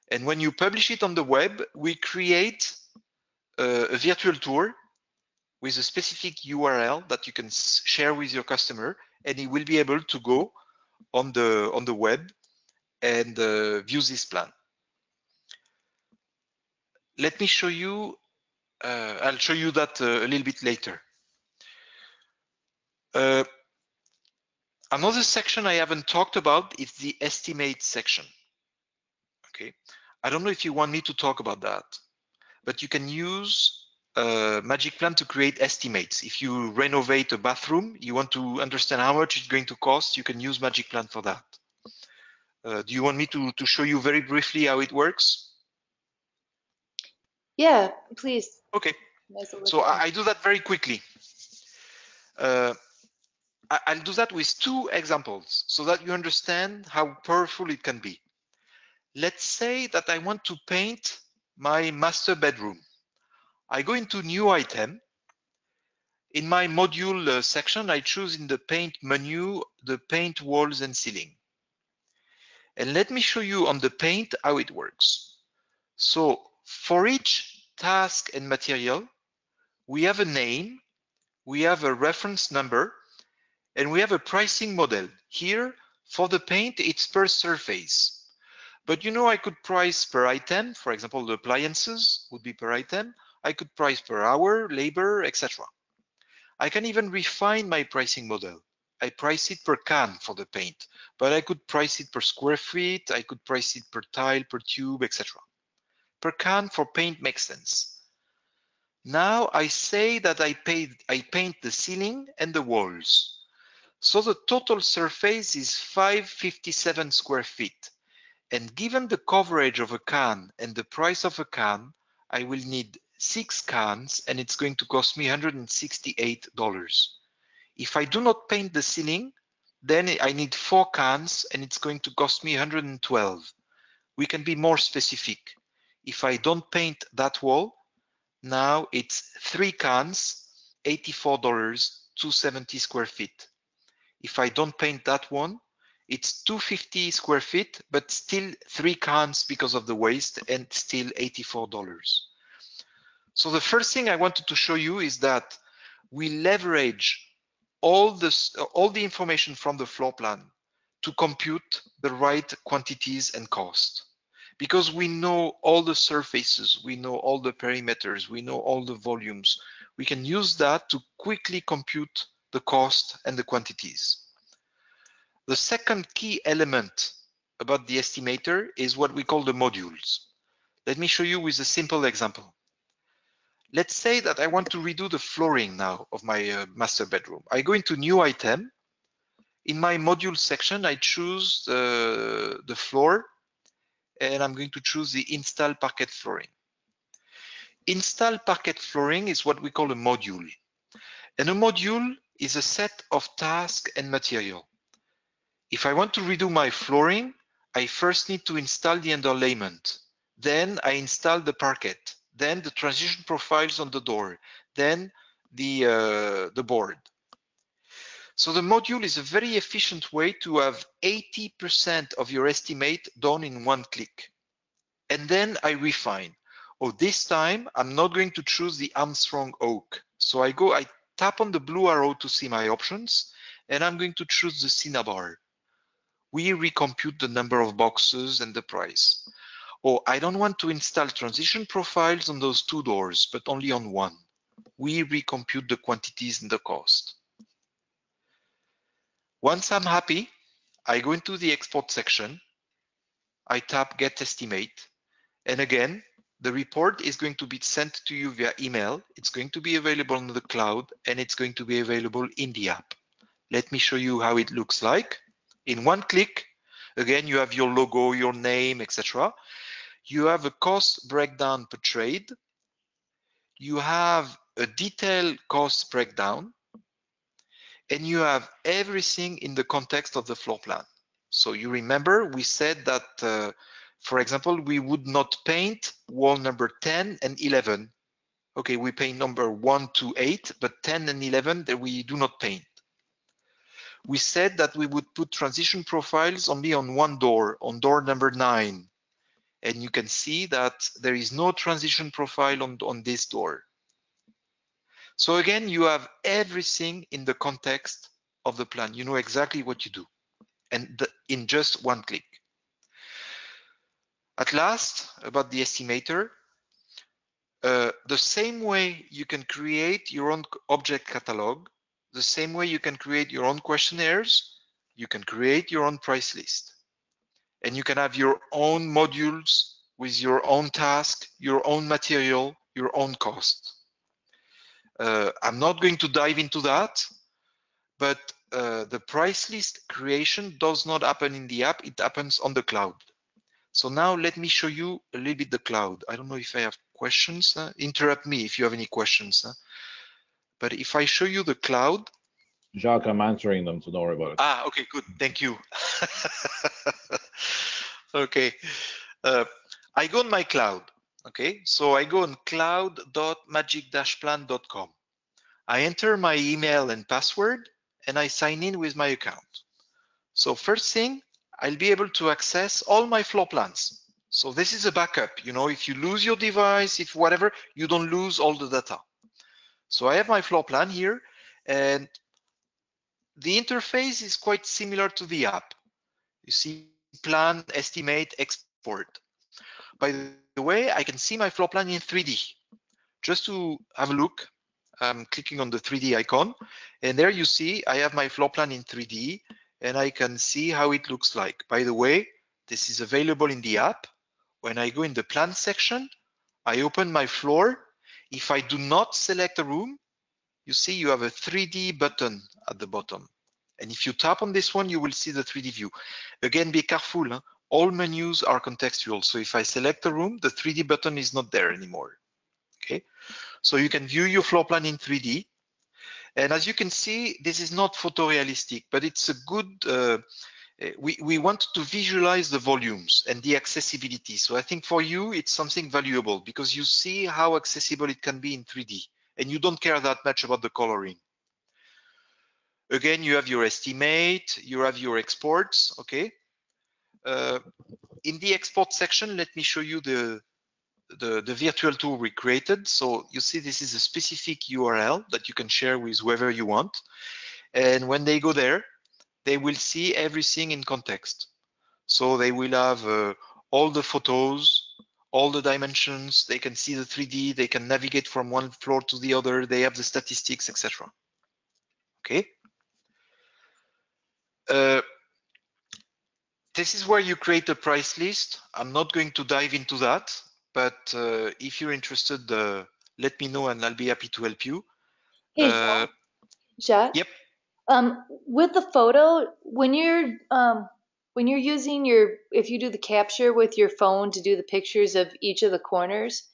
[SPEAKER 3] And when you publish it on the web, we create a virtual tour with a specific URL that you can share with your customer, and he will be able to go on the web and view this plan. Let me show you, I'll show you that a little bit later. Another section I haven't talked about is the estimate section. Okay, I don't know if you want me to talk about that, but you can use Magic Plan to create estimates. If you renovate a bathroom, you want to understand how much it's going to cost, you can use Magic Plan for that. Do you want me to show you very briefly how it works?
[SPEAKER 1] Yeah, please.
[SPEAKER 3] Okay, so I do that very quickly. I'll do that with two examples so that you understand how powerful it can be. Let's say that I want to paint my master bedroom. I go into new item. In my module section, I choose in the paint menu, the paint walls and ceiling. And let me show you on the paint how it works. So for each task and material, we have a name, we have a reference number, and we have a pricing model. Here, for the paint, it's per surface. But you know, I could price per item. For example, the appliances would be per item. I could price per hour, labor, etc. I can even refine my pricing model. I price it per can for the paint, but I could price it per square feet. I could price it per tile, per tube, etc. Per can for paint makes sense. Now I say that I paint the ceiling and the walls. So the total surface is 557 square feet. And given the coverage of a can and the price of a can, I will need 6 cans and it's going to cost me $168. If I do not paint the ceiling, then I need 4 cans and it's going to cost me $112. We can be more specific. If I don't paint that wall, now it's 3 cans, $84, 270 square feet. If I don't paint that one, it's 250 square feet, but still 3 cans because of the waste and still $84. So the first thing I wanted to show you is that we leverage all the information from the floor plan to compute the right quantities and cost. Because we know all the surfaces, we know all the perimeters, we know all the volumes. We can use that to quickly compute the cost and the quantities. The second key element about the estimator is what we call the modules. Let me show you with a simple example. Let's say that I want to redo the flooring now of my master bedroom. I go into new item. In my module section, I choose the floor, and I'm going to choose the install parquet flooring. Install parquet flooring is what we call a module. And a module is a set of tasks and material. If I want to redo my flooring, I first need to install the underlayment. Then I install the parquet. Then the transition profiles on the door. Then the board. So the module is a very efficient way to have 80% of your estimate done in one click. And then I refine. Oh, this time I'm not going to choose the Armstrong oak. So I tap on the blue arrow to see my options, and I'm going to choose the Cinnabar. We recompute the number of boxes and the price. Or I don't want to install transition profiles on those 2 doors, but only on one. We recompute the quantities and the cost. Once I'm happy, I go into the export section. I tap Get Estimate. And again, the report is going to be sent to you via email. It's going to be available on the cloud, and it's going to be available in the app. Let me show you how it looks like. In one click, again, you have your logo, your name, etc. You have a cost breakdown per trade. You have a detailed cost breakdown, and you have everything in the context of the floor plan. So you remember we said that, for example, we would not paint wall number 10 and 11. Okay, we paint number 1 to 8, but 10 and 11 that we do not paint. We said that we would put transition profiles only on one door, on door number 9. And you can see that there is no transition profile on this door. So again, you have everything in the context of the plan. You know exactly what you do, and in just one click. At last, about the estimator, the same way you can create your own object catalog, the same way you can create your own questionnaires, you can create your own price list. And you can have your own modules with your own task, your own material, your own cost. I'm not going to dive into that, but the price list creation does not happen in the app, it happens on the cloud. So now let me show you a little bit the cloud. I don't know if I have questions. Interrupt me if you have any questions. But if I show you the cloud.
[SPEAKER 7] Jacques, I'm answering them, so don't worry about it.
[SPEAKER 3] Ah, okay, good. Thank you. Okay. I go on my cloud. Okay, so I go on cloud.magic-plan.com. I enter my email and password and I sign in with my account. So first thing, I'll be able to access all my floor plans. So this is a backup. You know, if you lose your device, if whatever, you don't lose all the data. So I have my floor plan here, and the interface is quite similar to the app. You see plan, estimate, export. By the way, I can see my floor plan in 3D. Just to have a look, I'm clicking on the 3D icon, and there you see I have my floor plan in 3D, and I can see how it looks like. By the way, this is available in the app. When I go in the plan section, I open my floor. If I do not select a room, you see you have a 3D button at the bottom. And if you tap on this one, you will see the 3D view. Again, be careful. Huh? All menus are contextual. So if I select a room, the 3D button is not there anymore. Okay, so you can view your floor plan in 3D. And as you can see, this is not photorealistic, but it's a good, we want to visualize the volumes and the accessibility. So I think for you, it's something valuable because you see how accessible it can be in 3D and you don't care that much about the coloring. Again, you have your estimate, you have your exports, okay? In the export section, let me show you the virtual tool we created. So you see this is a specific URL that you can share with whoever you want. And when they go there, they will see everything in context. So they will have all the photos, all the dimensions, they can see the 3D, they can navigate from one floor to the other, they have the statistics, etc. Okay. This is where you create a price list. I'm not going to dive into that, but if you're interested, let me know and I'll be happy to help you.
[SPEAKER 1] Hey, Jacques?
[SPEAKER 3] Yep.
[SPEAKER 1] With the photo, when you're using if you do the capture with your phone to do the pictures of each of the corners,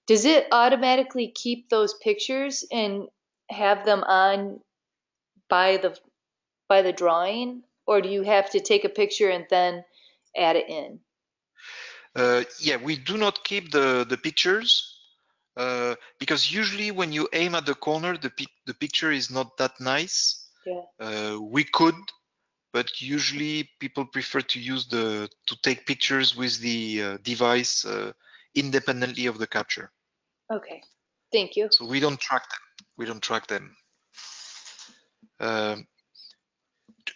[SPEAKER 1] does it automatically keep those pictures and have them on by the drawing, or do you have to take a picture and then add it in?
[SPEAKER 3] Yeah, we do not keep the pictures because usually when you aim at the corner, the picture is not that nice.
[SPEAKER 1] Yeah.
[SPEAKER 3] We could, but usually people prefer to use to take pictures with the device independently of the capture.
[SPEAKER 1] Okay, thank you.
[SPEAKER 3] So we don't track them. We don't track them.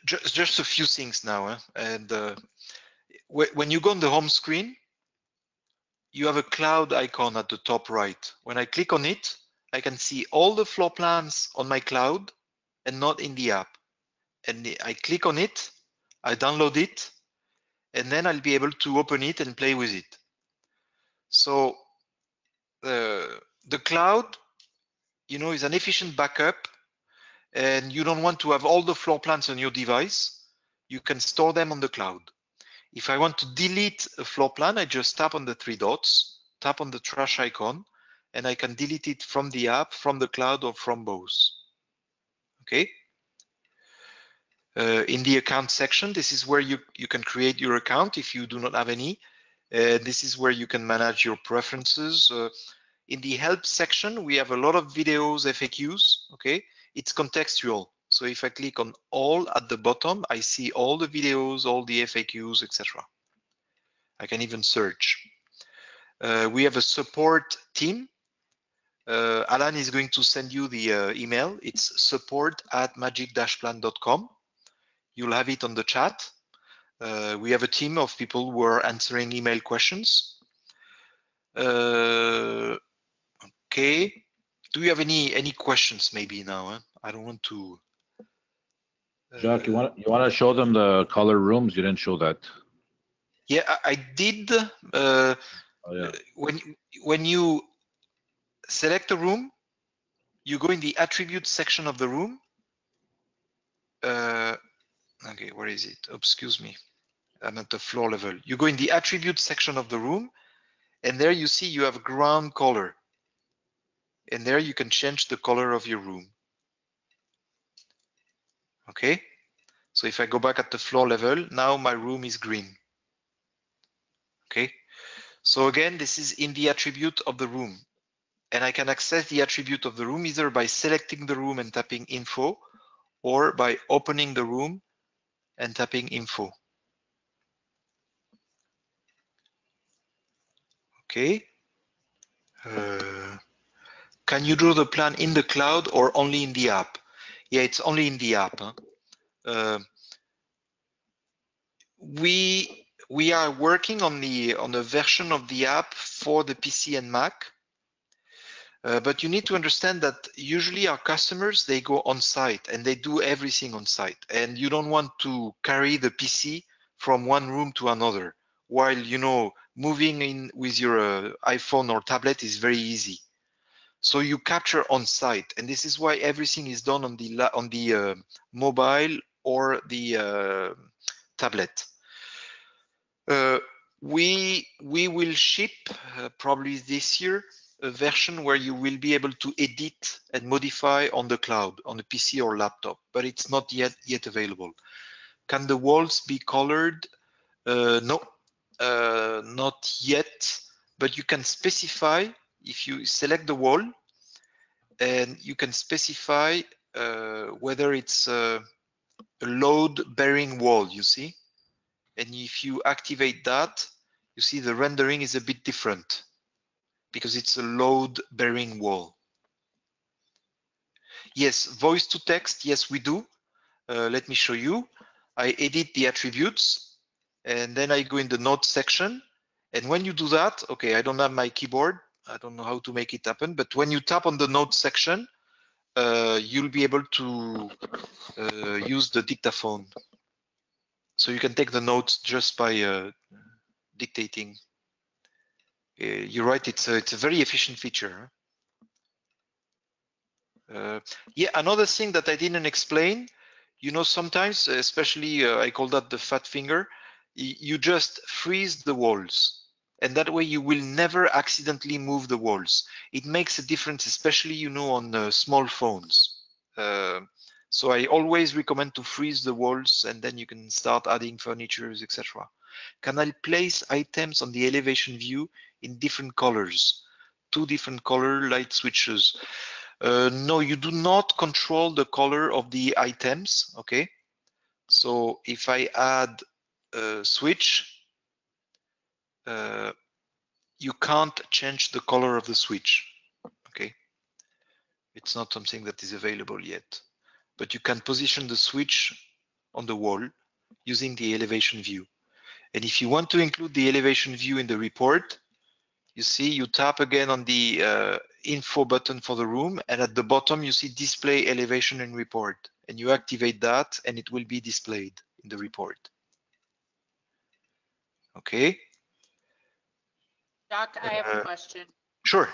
[SPEAKER 3] Just a few things now, and when you go on the home screen, you have a cloud icon at the top right. When I click on it, I can see all the floor plans on my cloud and not in the app. And I click on it, I download it, and then I'll be able to open it and play with it. So the cloud, you know, is an efficient backup, and you don't want to have all the floor plans on your device. You can store them on the cloud. If I want to delete a floor plan, I just tap on the three dots, tap on the trash icon, and I can delete it from the app, from the cloud, or from both. Okay. In the account section, this is where you can create your account if you do not have any. This is where you can manage your preferences. In the help section, we have a lot of videos, FAQs. Okay, it's contextual. So if I click on all at the bottom, I see all the videos, all the FAQs, etc. I can even search. We have a support team. Alan is going to send you the email. It's support@magic-plan.com. You'll have it on the chat. We have a team of people who are answering email questions. Okay. Do you have any questions maybe now? Huh? I don't want to.
[SPEAKER 7] Jacques, you want to show them the color rooms? You didn't show that.
[SPEAKER 3] Yeah, I did.
[SPEAKER 7] Oh, yeah.
[SPEAKER 3] When you select a room, you go in the attributes section of the room. Okay, where is it? Oh, excuse me. I'm at the floor level. You go in the attributes section of the room, and there you see you have ground color. And there you can change the color of your room. Okay, so if I go back at the floor level, now my room is green. Okay, so again, this is in the attribute of the room. And I can access the attribute of the room either by selecting the room and tapping info, or by opening the room and tapping info. Okay. Can you draw the plan in the cloud or only in the app? Yeah, it's only in the app. Huh? We are working on a version of the app for the PC and Mac. But you need to understand that usually our customers, they go on site and they do everything on site, and you don't want to carry the PC from one room to another, while moving in with your iPhone or tablet is very easy. So you capture on site, and this is why everything is done on the mobile or the tablet. We will ship probably this year a version where you will be able to edit and modify on the cloud, on the PC or laptop, but it's not yet available. Can the walls be colored? No, not yet, but you can specify if you select the wall, and you can specify whether it's a load-bearing wall, you see? And if you activate that, you see the rendering is a bit different because it's a load-bearing wall. Yes, voice to text, yes, we do. Let me show you. I edit the attributes, and then I go in the notes section. And when you do that, okay, I don't have my keyboard. I don't know how to make it happen, but when you tap on the notes section, you'll be able to use the dictaphone. So you can take the notes just by dictating. You're right, it's a very efficient feature. Yeah, another thing that I didn't explain, sometimes, especially I call that the fat finger, you just freeze the walls. And that way you will never accidentally move the walls. It makes a difference, especially, on small phones. So I always recommend to freeze the walls, and then you can start adding furnitures, etc. Can I place items on the elevation view in different colors? 2 different color light switches. No, you do not control the color of the items, okay? So if I add a switch, you can't change the color of the switch, okay? It's not something that is available yet, but you can position the switch on the wall using the elevation view. And if you want to include the elevation view in the report, you see, you tap again on the info button for the room, and at the bottom you see display elevation and report, and you activate that and it will be displayed in the report. Okay.
[SPEAKER 10] Doc, I have a question.
[SPEAKER 3] Sure.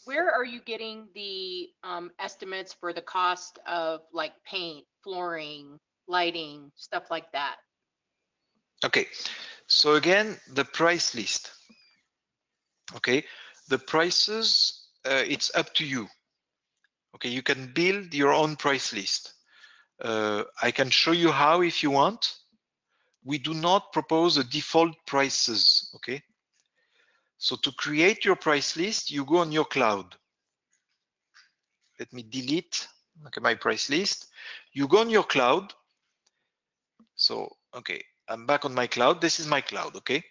[SPEAKER 10] Where are you getting the estimates for the cost of like paint, flooring, lighting, stuff like that?
[SPEAKER 3] Okay, so again, the price list. Okay, the prices, it's up to you. Okay, you can build your own price list. I can show you how if you want. We do not propose a default prices, okay? So to create your price list, you go on your cloud. Let me delete my price list. You go on your cloud. So, okay, I'm back on my cloud. This is my cloud, okay?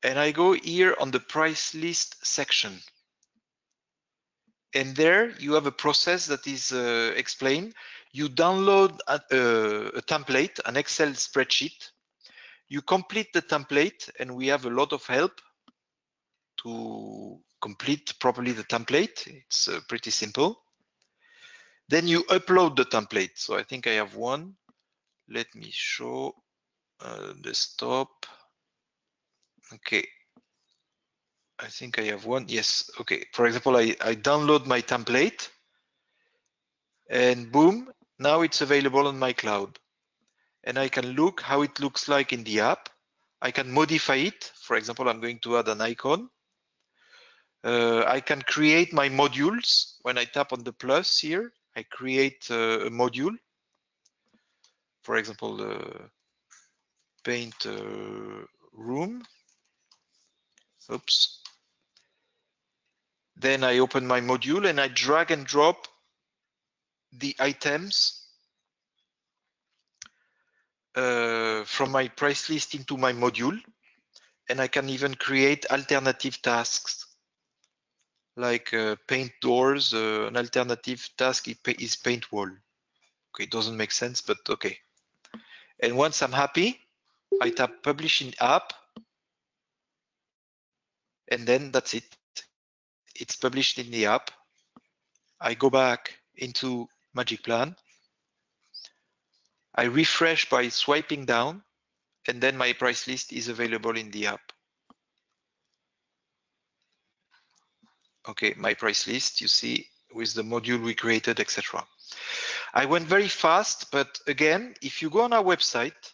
[SPEAKER 3] And I go here on the price list section. And there you have a process that is explained. You download a template, an Excel spreadsheet. You complete the template, and we have a lot of help to complete properly the template. It's pretty simple. Then you upload the template. So I think I have one. Let me show desktop. Okay. I think I have one. Yes. Okay. For example, I download my template and boom, now it's available on my cloud. And I can look how it looks like in the app. I can modify it. For example, I'm going to add an icon. I can create my modules. When I tap on the plus here, I create a module. For example, the paint room. Oops. Then I open my module and I drag and drop the items from my price list into my module. And I can even create alternative tasks like paint doors. An alternative task is paint wall. Okay, it doesn't make sense, but okay. And once I'm happy, I tap publish in app, and then that's it. It's published in the app. I go back into Magic Plan. I refresh by swiping down, and then my price list is available in the app. Okay, my price list, you see, with the module we created, etc. I went very fast, but again, if you go on our website,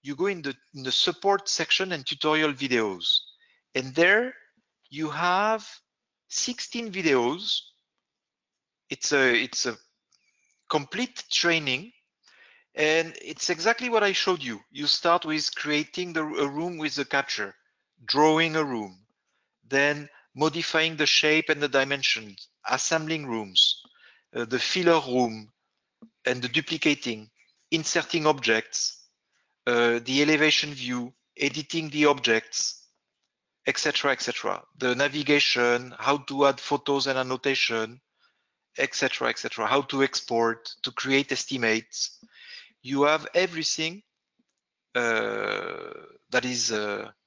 [SPEAKER 3] you go in the support section and tutorial videos, and there you have 16 videos. It's a complete training, and it's exactly what I showed you. You start with creating a room with a capture, drawing a room, then modifying the shape and the dimensions, assembling rooms, the filler room, and the duplicating, inserting objects, the elevation view, editing the objects, etc., etc. The navigation, how to add photos and annotation, etc., etc. How to export, to create estimates. You have everything that is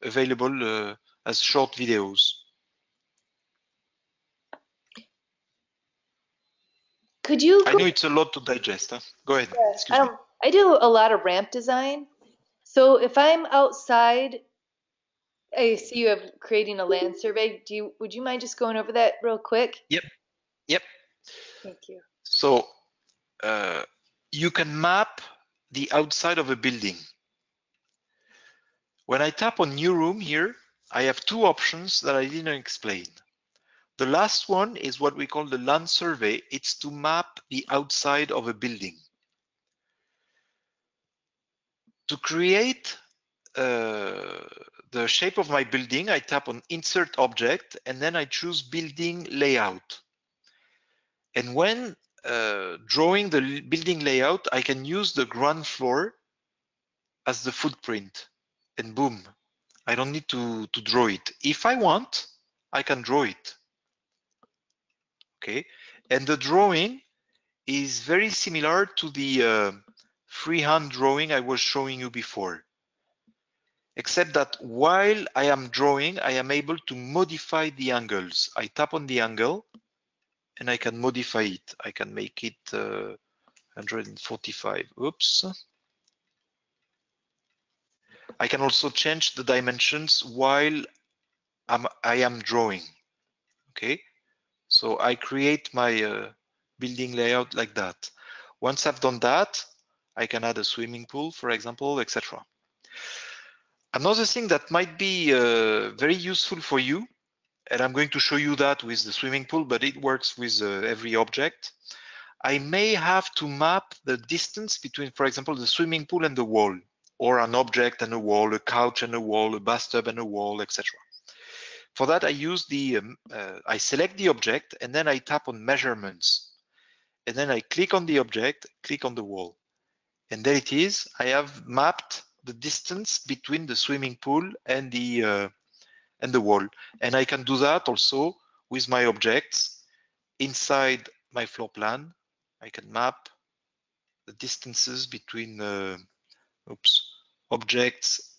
[SPEAKER 3] available as short videos.
[SPEAKER 1] Could you?
[SPEAKER 3] I know it's a lot to digest. Huh? Go ahead.
[SPEAKER 1] Yeah,
[SPEAKER 3] Excuse me.
[SPEAKER 1] I do a lot of ramp design. So if I'm outside, I see you have creating a land survey. Would you mind just going over that real quick?
[SPEAKER 3] Yep. Yep.
[SPEAKER 1] Thank you.
[SPEAKER 3] So you can map the outside of a building. When I tap on new room here, I have two options that I didn't explain. The last one is what we call the land survey. It's to map the outside of a building. To create the shape of my building, I tap on insert object and then I choose building layout. And when drawing the building layout, I can use the ground floor as the footprint, and boom, I don't need to draw it. If I want, I can draw it. Okay, and the drawing is very similar to the freehand drawing I was showing you before, except that while I am drawing, I am able to modify the angles. I tap on the angle and I can modify it. I can make it 145. Oops. I can also change the dimensions while I am drawing. Okay, so I create my building layout like that. Once I've done that, I can add a swimming pool, for example, etc. Another thing that might be very useful for you, and I'm going to show you that with the swimming pool, but it works with every object. I may have to map the distance between, for example, the swimming pool and the wall, or an object and a wall, a couch and a wall, a bathtub and a wall, etc. For that, I use I select the object and then I tap on measurements. And then I click on the object, click on the wall. And there it is. I have mapped the distance between the swimming pool and the wall. And I can do that also with my objects. inside my floor plan, I can map the distances between objects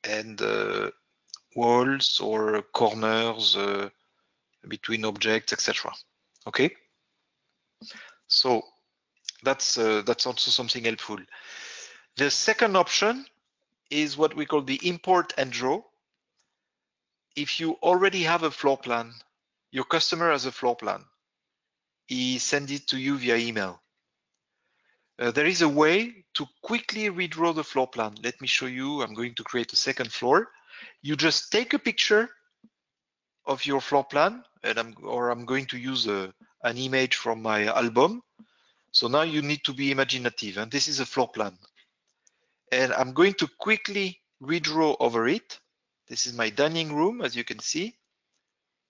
[SPEAKER 3] and walls or corners between objects, etc. Okay, so that's also something helpful. The second option is what we call the import and draw. If you already have a floor plan, your customer has a floor plan, he sends it to you via email. There is a way to quickly redraw the floor plan. Let me show you. I'm going to create a second floor. You just take a picture of your floor plan, and I'm going to use an image from my album. So now you need to be imaginative, and this is a floor plan. And I'm going to quickly redraw over it. This is my dining room, as you can see.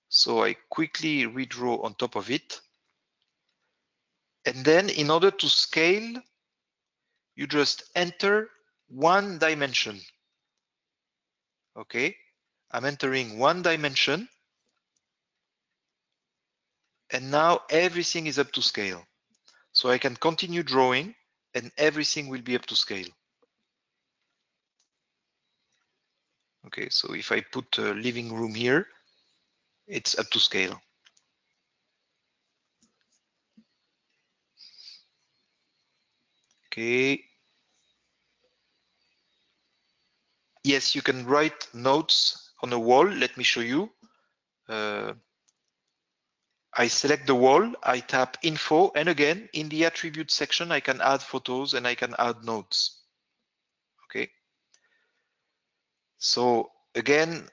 [SPEAKER 3] So I quickly redraw on top of it. And then in order to scale, you just enter one dimension. Okay, I'm entering one dimension. And now everything is up to scale. So I can continue drawing and everything will be up to scale. Okay, so if I put a living room here, it's up to scale. Okay. Yes, you can write notes on a wall. Let me show you. I select the wall, I tap info, and again, in the attribute section, I can add photos and I can add notes. Okay. So again,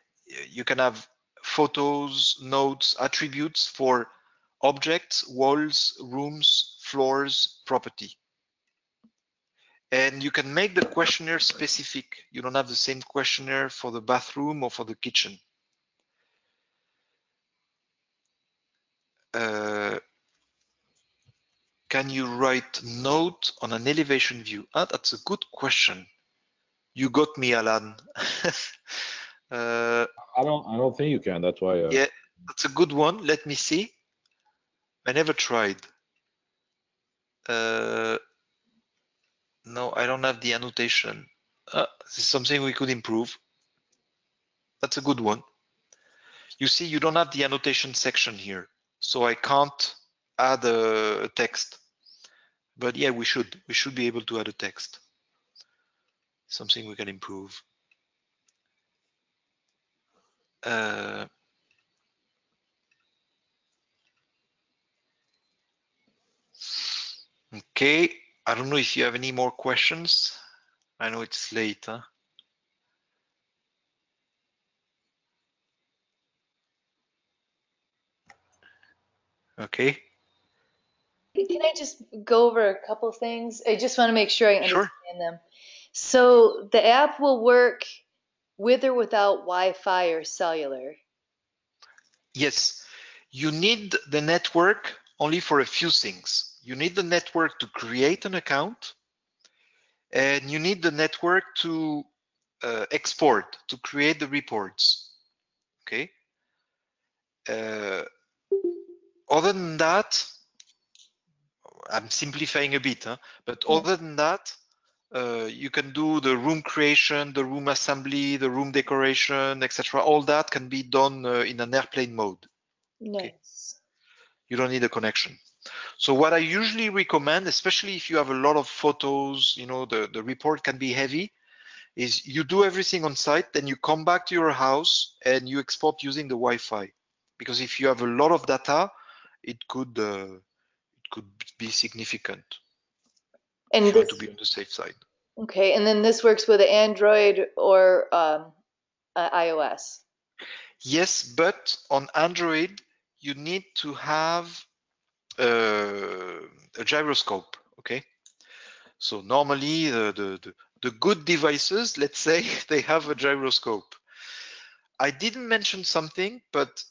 [SPEAKER 3] you can have photos, notes, attributes for objects, walls, rooms, floors, property. And you can make the questionnaire specific. You don't have the same questionnaire for the bathroom or for the kitchen. Can you write note on an elevation view? Ah, that's a good question. You got me, Alan.
[SPEAKER 7] I don't think you can. That's why.
[SPEAKER 3] Yeah, that's a good one. Let me see. I never tried. No, I don't have the annotation. This is something we could improve. That's a good one. You see, you don't have the annotation section here, so I can't add a text. But yeah, we should be able to add a text. Something we can improve. Okay, I don't know if you have any more questions. I know it's late, huh? Okay.
[SPEAKER 1] Can I just go over a couple things? I just want to make sure I understand them. So the app will work with or without Wi-Fi or cellular?
[SPEAKER 3] Yes, you need the network only for a few things. You need the network to create an account, and you need the network to export, to create the reports. Okay. Other than that, I'm simplifying a bit, huh? But other than that, you can do the room creation, the room assembly, the room decoration, etc. All that can be done in an airplane mode.
[SPEAKER 1] Nice.
[SPEAKER 3] Okay. You don't need a connection. So what I usually recommend, especially if you have a lot of photos, you know, the report can be heavy, is you do everything on site, then you come back to your house and you export using the Wi-Fi. Because if you have a lot of data, it could be significant.
[SPEAKER 1] And
[SPEAKER 3] if you want to be on the safe side.
[SPEAKER 1] Okay, and then this works with Android or iOS.
[SPEAKER 3] Yes, but on Android, you need to have a gyroscope. Okay, so normally the good devices, let's say, they have a gyroscope. I didn't mention something, but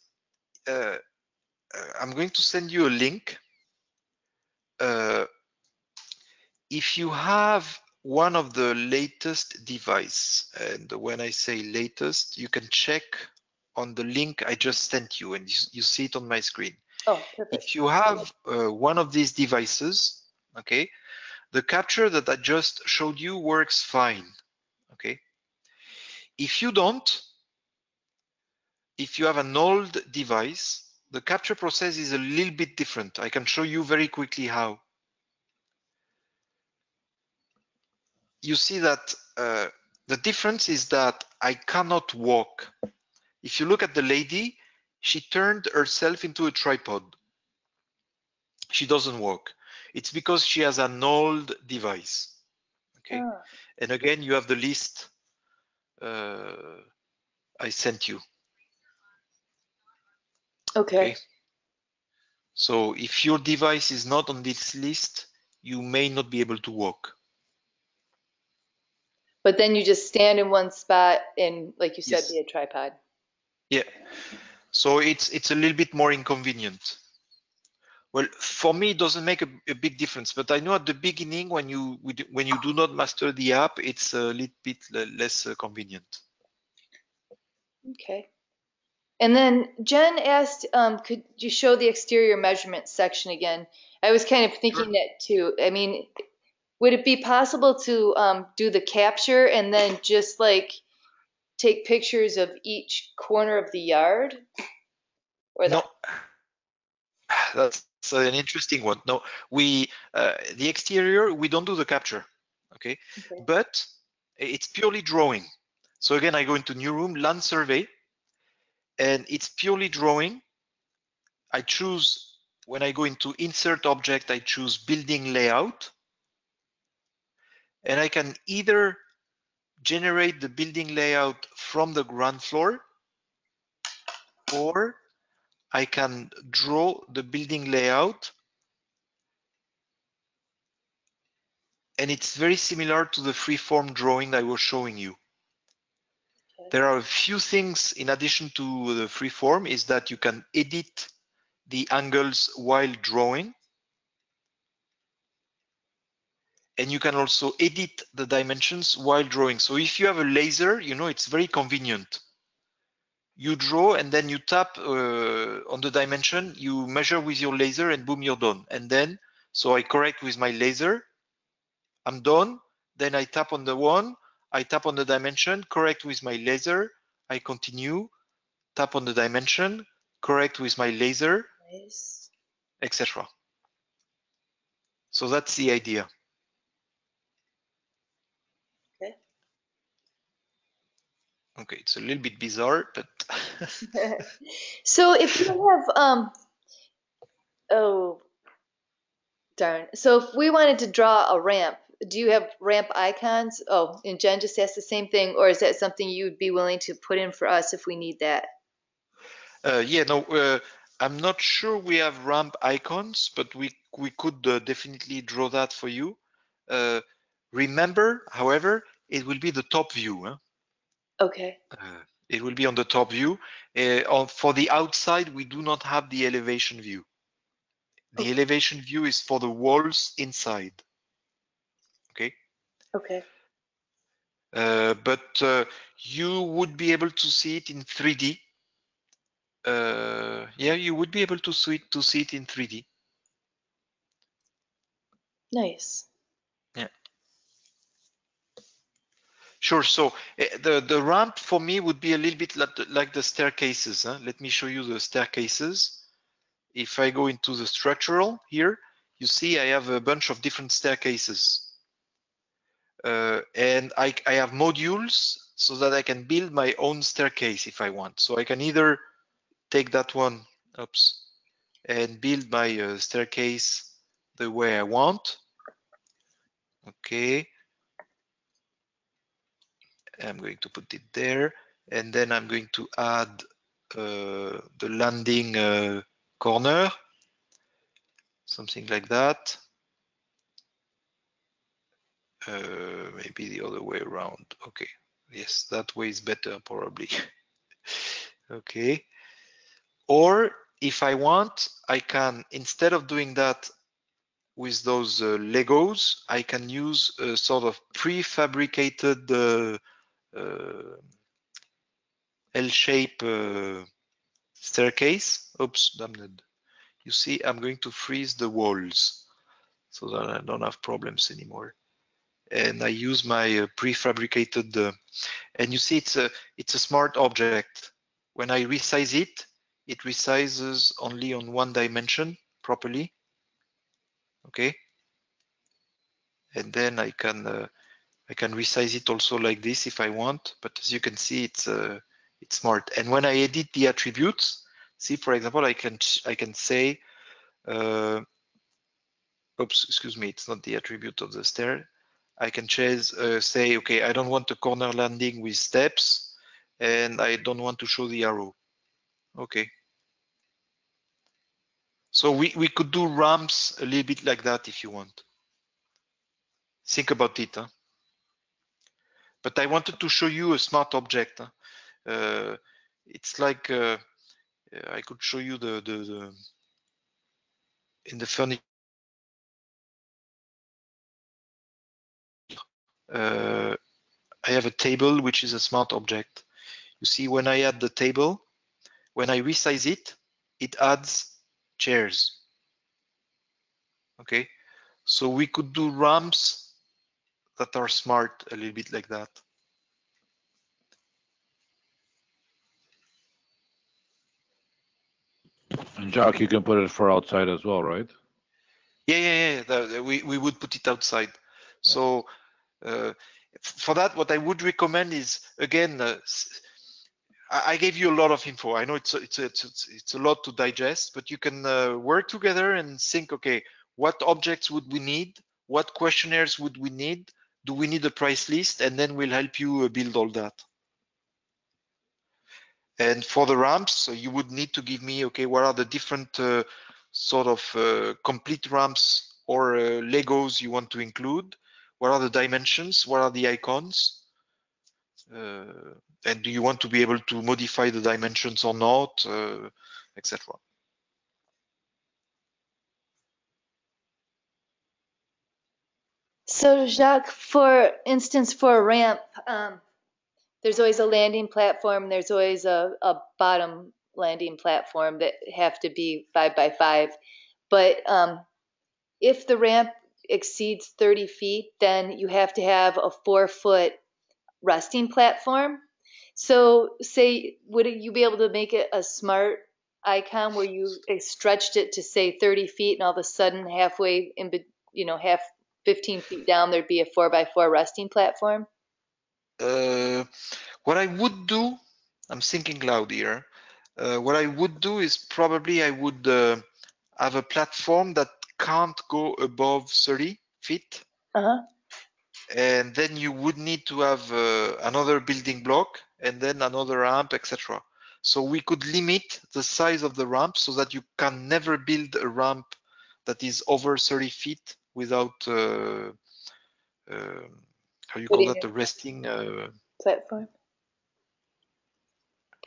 [SPEAKER 3] I'm going to send you a link. If you have one of the latest device, and when I say latest, you can check on the link I just sent you, and you see it on my screen.
[SPEAKER 1] Oh, perfect.
[SPEAKER 3] If you have one of these devices, okay, the capture that I just showed you works fine, okay. If you don't, if you have an old device, the capture process is a little bit different. I can show you very quickly how. You see that the difference is that I cannot walk. If you look at the lady, she turned herself into a tripod. She doesn't walk. It's because she has an old device. Okay.
[SPEAKER 1] Ah.
[SPEAKER 3] And again, you have the list I sent you.
[SPEAKER 1] Okay.
[SPEAKER 3] So if your device is not on this list, you may not be able to walk.
[SPEAKER 1] But then you just stand in one spot and, like you said,
[SPEAKER 3] Yes.
[SPEAKER 1] be a tripod.
[SPEAKER 3] Yeah. So it's a little bit more inconvenient. Well, for me, it doesn't make a big difference, but I know at the beginning when you do not master the app, it's a little bit less convenient.
[SPEAKER 1] Okay. And then Jen asked, could you show the exterior measurement section again? I was kind of thinking that too. I mean, would it be possible to do the capture and then just like take pictures of each corner of the yard? Or
[SPEAKER 3] No, that's an interesting one. No, we the exterior, we don't do the capture, okay? But it's purely drawing. So again, I go into new room, land survey, and it's purely drawing. I choose, when I go into insert object, I choose building layout, and I can either generate the building layout from the ground floor, or I can draw the building layout, and it's very similar to the freeform drawing I was showing you. There are a few things in addition to the freeform, is that you can edit the angles while drawing, and you can also edit the dimensions while drawing. So if you have a laser, you know, it's very convenient. You draw and then you tap on the dimension, you measure with your laser, and boom, you're done. And then, so I correct with my laser, I'm done. Then I tap on the one, I tap on the dimension, correct with my laser, I continue, tap on the dimension, correct with my laser, etc. So that's the idea. Okay, it's a little bit bizarre, but
[SPEAKER 1] so if you have oh darn. So if we wanted to draw a ramp, do you have ramp icons? Oh, and Jen just asked the same thing, or is that something you would be willing to put in for us if we need that?
[SPEAKER 3] yeah, no, I'm not sure we have ramp icons, but we could definitely draw that for you. Remember, however, it will be the top view. Huh?
[SPEAKER 1] Okay.
[SPEAKER 3] It will be on the top view. For the outside, we do not have the elevation view. The elevation view is for the walls inside. Okay.
[SPEAKER 1] Okay.
[SPEAKER 3] But you would be able to see it in 3D. Yeah, you would be able to see it in 3D.
[SPEAKER 1] Nice.
[SPEAKER 3] Yeah. Sure. So the ramp for me would be a little bit like the staircases. Huh? Let me show you the staircases. If I go into the structural here, you see I have a bunch of different staircases. And I have modules so that I can build my own staircase if I want. So I can either take that one, oops, and build my staircase the way I want. Okay. I'm going to put it there, and then I'm going to add the landing corner, something like that. Maybe the other way around. Okay, yes, that way is better probably. Okay. Or if I want, I can, instead of doing that with those Legos, I can use a sort of prefabricated L-shape staircase. Oops, damned. you see I'm going to freeze the walls so that I don't have problems anymore. And I use my prefabricated, and you see it's a smart object. When I resize it, it resizes only on one dimension properly. Okay, and then I can resize it also like this if I want. But as you can see, it's smart. And when I edit the attributes, see, for example, I can say, oops, excuse me, it's not the attribute of the stair. I can say, okay, I don't want a corner landing with steps, and I don't want to show the arrow. Okay. So we could do ramps a little bit like that if you want. Think about it. Huh? But I wanted to show you a smart object. Huh? It's like I could show you the in the furniture. I have a table which is a smart object. You see, when I add the table, when I resize it, it adds chairs. Okay, so we could do ramps that are smart a little bit like that.
[SPEAKER 7] And Jack, you can put it for outside as well, right?
[SPEAKER 3] Yeah. We would put it outside. So for that, what I would recommend is, again, I gave you a lot of info. I know it's a lot to digest, but you can work together and think, okay, what objects would we need? What questionnaires would we need? Do we need a price list? And then we'll help you build all that. And for the ramps, so you would need to give me, okay, what are the different sort of complete ramps or Legos you want to include? What are the dimensions? What are the icons? And do you want to be able to modify the dimensions or not, etc.
[SPEAKER 1] So Jacques, for instance, for a ramp, there's always a landing platform. There's always a bottom landing platform that have to be 5 by 5. But if the ramp exceeds 30 feet, then you have to have a 4-foot resting platform. So say, would you be able to make it a smart icon where you stretched it to say 30 feet and all of a sudden halfway in, 15 feet down, there'd be a 4 by 4 resting platform?
[SPEAKER 3] What I would do, I'm thinking loud here. What I would do is probably I would have a platform that can't go above 30 feet. And then you would need to have another building block and then another ramp, etc. So we could limit the size of the ramp so that you can never build a ramp that is over 30 feet without how you call that, a resting
[SPEAKER 1] platform.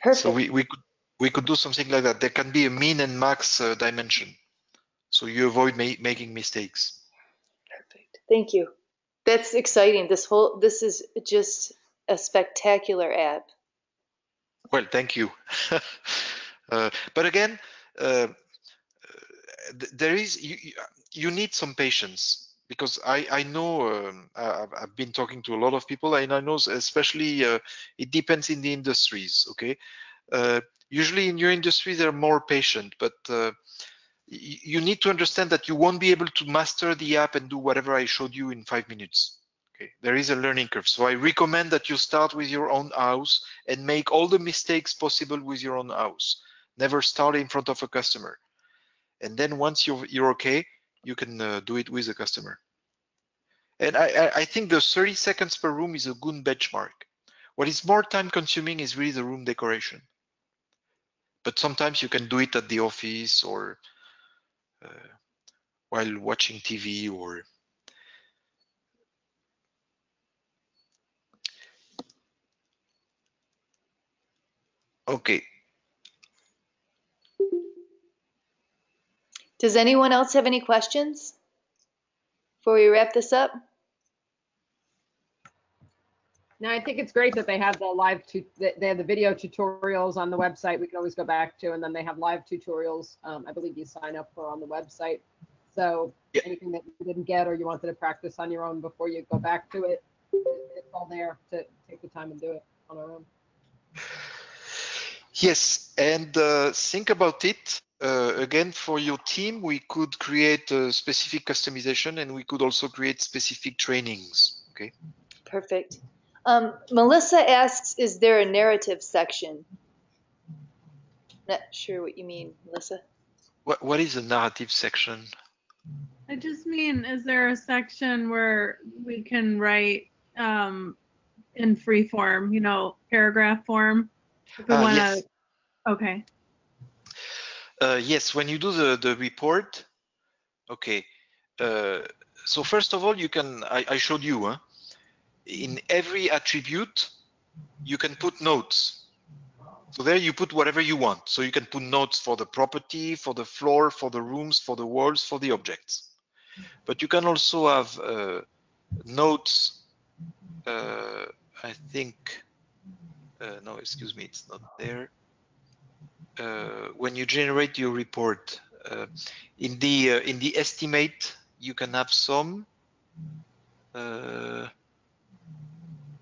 [SPEAKER 1] Perfect.
[SPEAKER 3] So we could do something like that. There can be a min and max dimension, so you avoid making mistakes.
[SPEAKER 1] Perfect. Thank you. That's exciting. This is just a spectacular app.
[SPEAKER 3] Well, thank you. But again, there is you need some patience, because I know I've been talking to a lot of people, and I know especially it depends in the industries. Okay, usually in your industry they're more patient, but you need to understand that you won't be able to master the app and do whatever I showed you in 5 minutes. Okay, there is a learning curve. So I recommend that you start with your own house and make all the mistakes possible with your own house. Never start in front of a customer. And then once you're okay, you can do it with a customer. And I think the 30 seconds per room is a good benchmark. What is more time consuming is really the room decoration. But sometimes you can do it at the office or while watching TV or okay.
[SPEAKER 1] Does anyone else have any questions before we wrap this up?
[SPEAKER 2] No, I think it's great that they have they have the video tutorials on the website. We can always go back to, and then they have live tutorials. I believe you sign up for on the website. So anything that you didn't get or you wanted to practice on your own before you go back to it, it's all there to take the time and do it on our own.
[SPEAKER 3] Yes, and think about it. Again, for your team, we could create a specific customization, and we could also create specific trainings. Okay.
[SPEAKER 1] Perfect. Melissa asks, is there a narrative section? Not sure what you mean, Melissa.
[SPEAKER 3] What is a narrative section?
[SPEAKER 11] I just mean, is there a section where we can write in free form, you know, paragraph form? If we want to.
[SPEAKER 3] Yes.
[SPEAKER 11] Okay.
[SPEAKER 3] Yes, when you do the report, okay. So first of all, you can, I showed you, huh? In every attribute, you can put notes. So there you put whatever you want. So you can put notes for the property, for the floor, for the rooms, for the walls, for the objects. But you can also have notes, I think, no, excuse me, it's not there. When you generate your report, in the estimate, you can have some.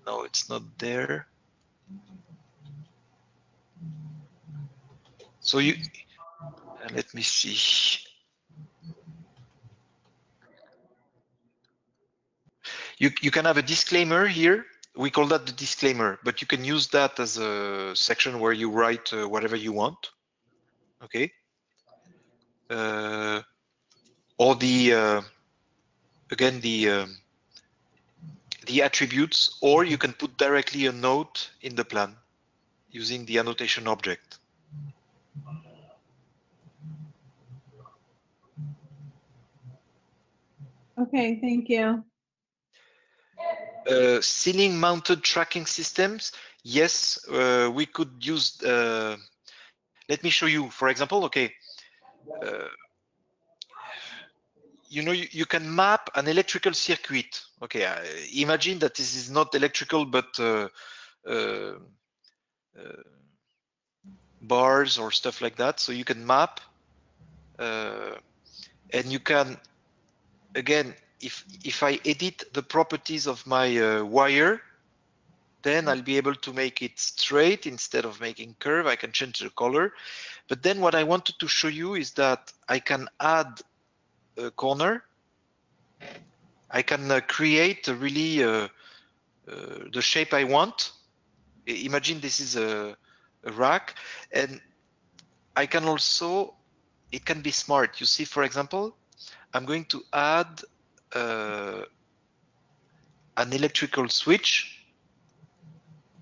[SPEAKER 3] No, it's not there. So you, let me see. You can have a disclaimer here. We call that the disclaimer, but you can use that as a section where you write whatever you want. Okay. Or the again the attributes, or you can put directly a note in the plan using the annotation object.
[SPEAKER 11] Okay, thank you.
[SPEAKER 3] Ceiling mounted tracking systems. Yes, we could use, let me show you, for example, okay. You know, you can map an electrical circuit. Okay, imagine that this is not electrical, but bars or stuff like that. So you can map, and you can, again, if I edit the properties of my wire, then I'll be able to make it straight instead of making curve. I can change the color. But then what I wanted to show you is that I can add a corner. I can create really the shape I want. Imagine this is a rack, and I can also, it can be smart. You see, for example, I'm going to add an electrical switch.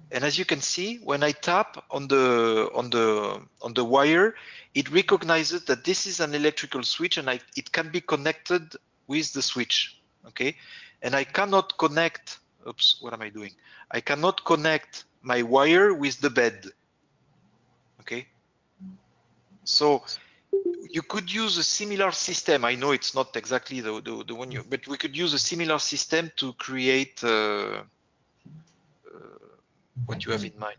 [SPEAKER 3] And as you can see, when I tap on the wire, it recognizes that this is an electrical switch, and it can be connected with the switch. Okay, and I cannot connect. Oops, what am I doing? I cannot connect my wire with the bed. Okay, so you could use a similar system. I know it's not exactly the one you, but we could use a similar system to create what you have in mind.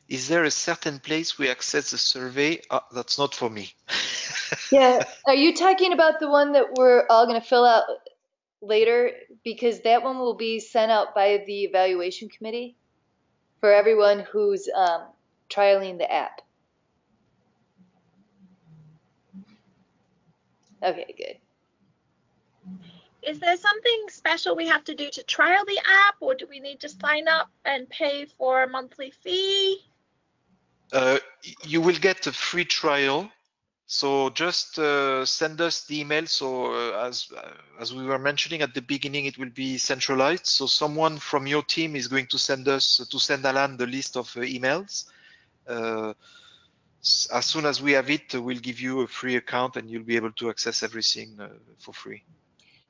[SPEAKER 3] Is there a certain place we access the survey? That's not for me.
[SPEAKER 1] Yeah, are you talking about the one that we're all going to fill out later? Because that one will be sent out by the evaluation committee for everyone who's trialing the app. Okay, good.
[SPEAKER 5] Is there something special we have to do to trial the app, or do we need to sign up and pay for a monthly fee?
[SPEAKER 3] You will get a free trial. So just send us the email. So as we were mentioning at the beginning, it will be centralized. So someone from your team is going to send Alan the list of emails. As soon as we have it, we'll give you a free account, and you'll be able to access everything for free.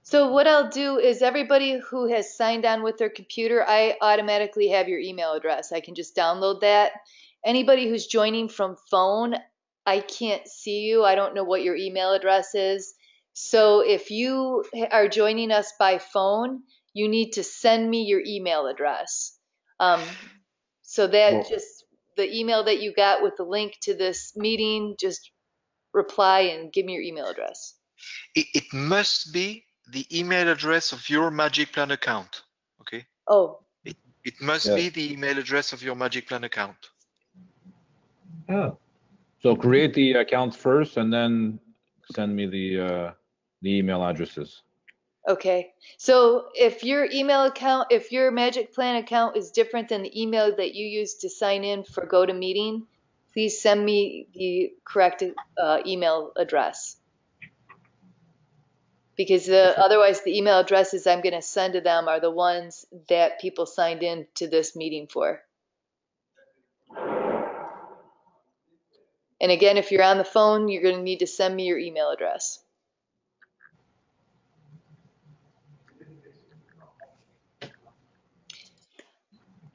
[SPEAKER 1] So what I'll do is everybody who has signed on with their computer, I automatically have your email address. I can just download that. Anybody who's joining from phone, I can't see you. I don't know what your email address is. So if you are joining us by phone, you need to send me your email address. So that
[SPEAKER 7] Well-
[SPEAKER 1] just the email that you got with the link to this meeting, just reply and give me your email address.
[SPEAKER 3] It must be the email address of your Magic Plan account. Okay.
[SPEAKER 1] Oh,
[SPEAKER 3] It must
[SPEAKER 7] Yeah.
[SPEAKER 3] be the email address of your Magic Plan account.
[SPEAKER 6] Oh,
[SPEAKER 7] So create the account first and then send me the email addresses.
[SPEAKER 1] okay. So if your email account, if your Magic Plan account is different than the email that you use to sign in for GoToMeeting, please send me the correct email address. Because otherwise the email addresses I'm going to send to them are the ones that people signed in to this meeting for. And again, if you're on the phone, you're going to need to send me your email address.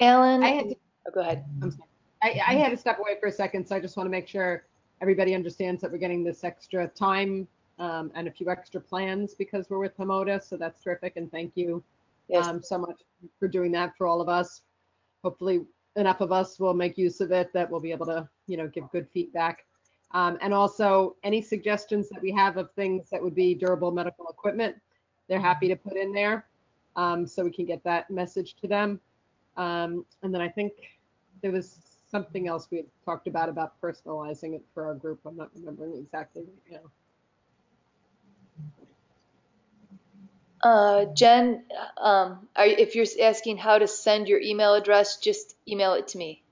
[SPEAKER 1] Alan, oh, go ahead.
[SPEAKER 2] I'm sorry. I had to step away for a second, so I just want to make sure everybody understands that we're getting this extra time and a few extra plans because we're with HMOTA, so that's terrific, and thank you so much for doing that for all of us. Hopefully enough of us will make use of it that we'll be able to, give good feedback. And also any suggestions that we have of things that would be durable medical equipment, they're happy to put in there so we can get that message to them. And then I think there was something else we had talked about personalizing it for our group. I'm not remembering exactly right now.
[SPEAKER 1] Jen, if you're asking how to send your email address, just email it to me.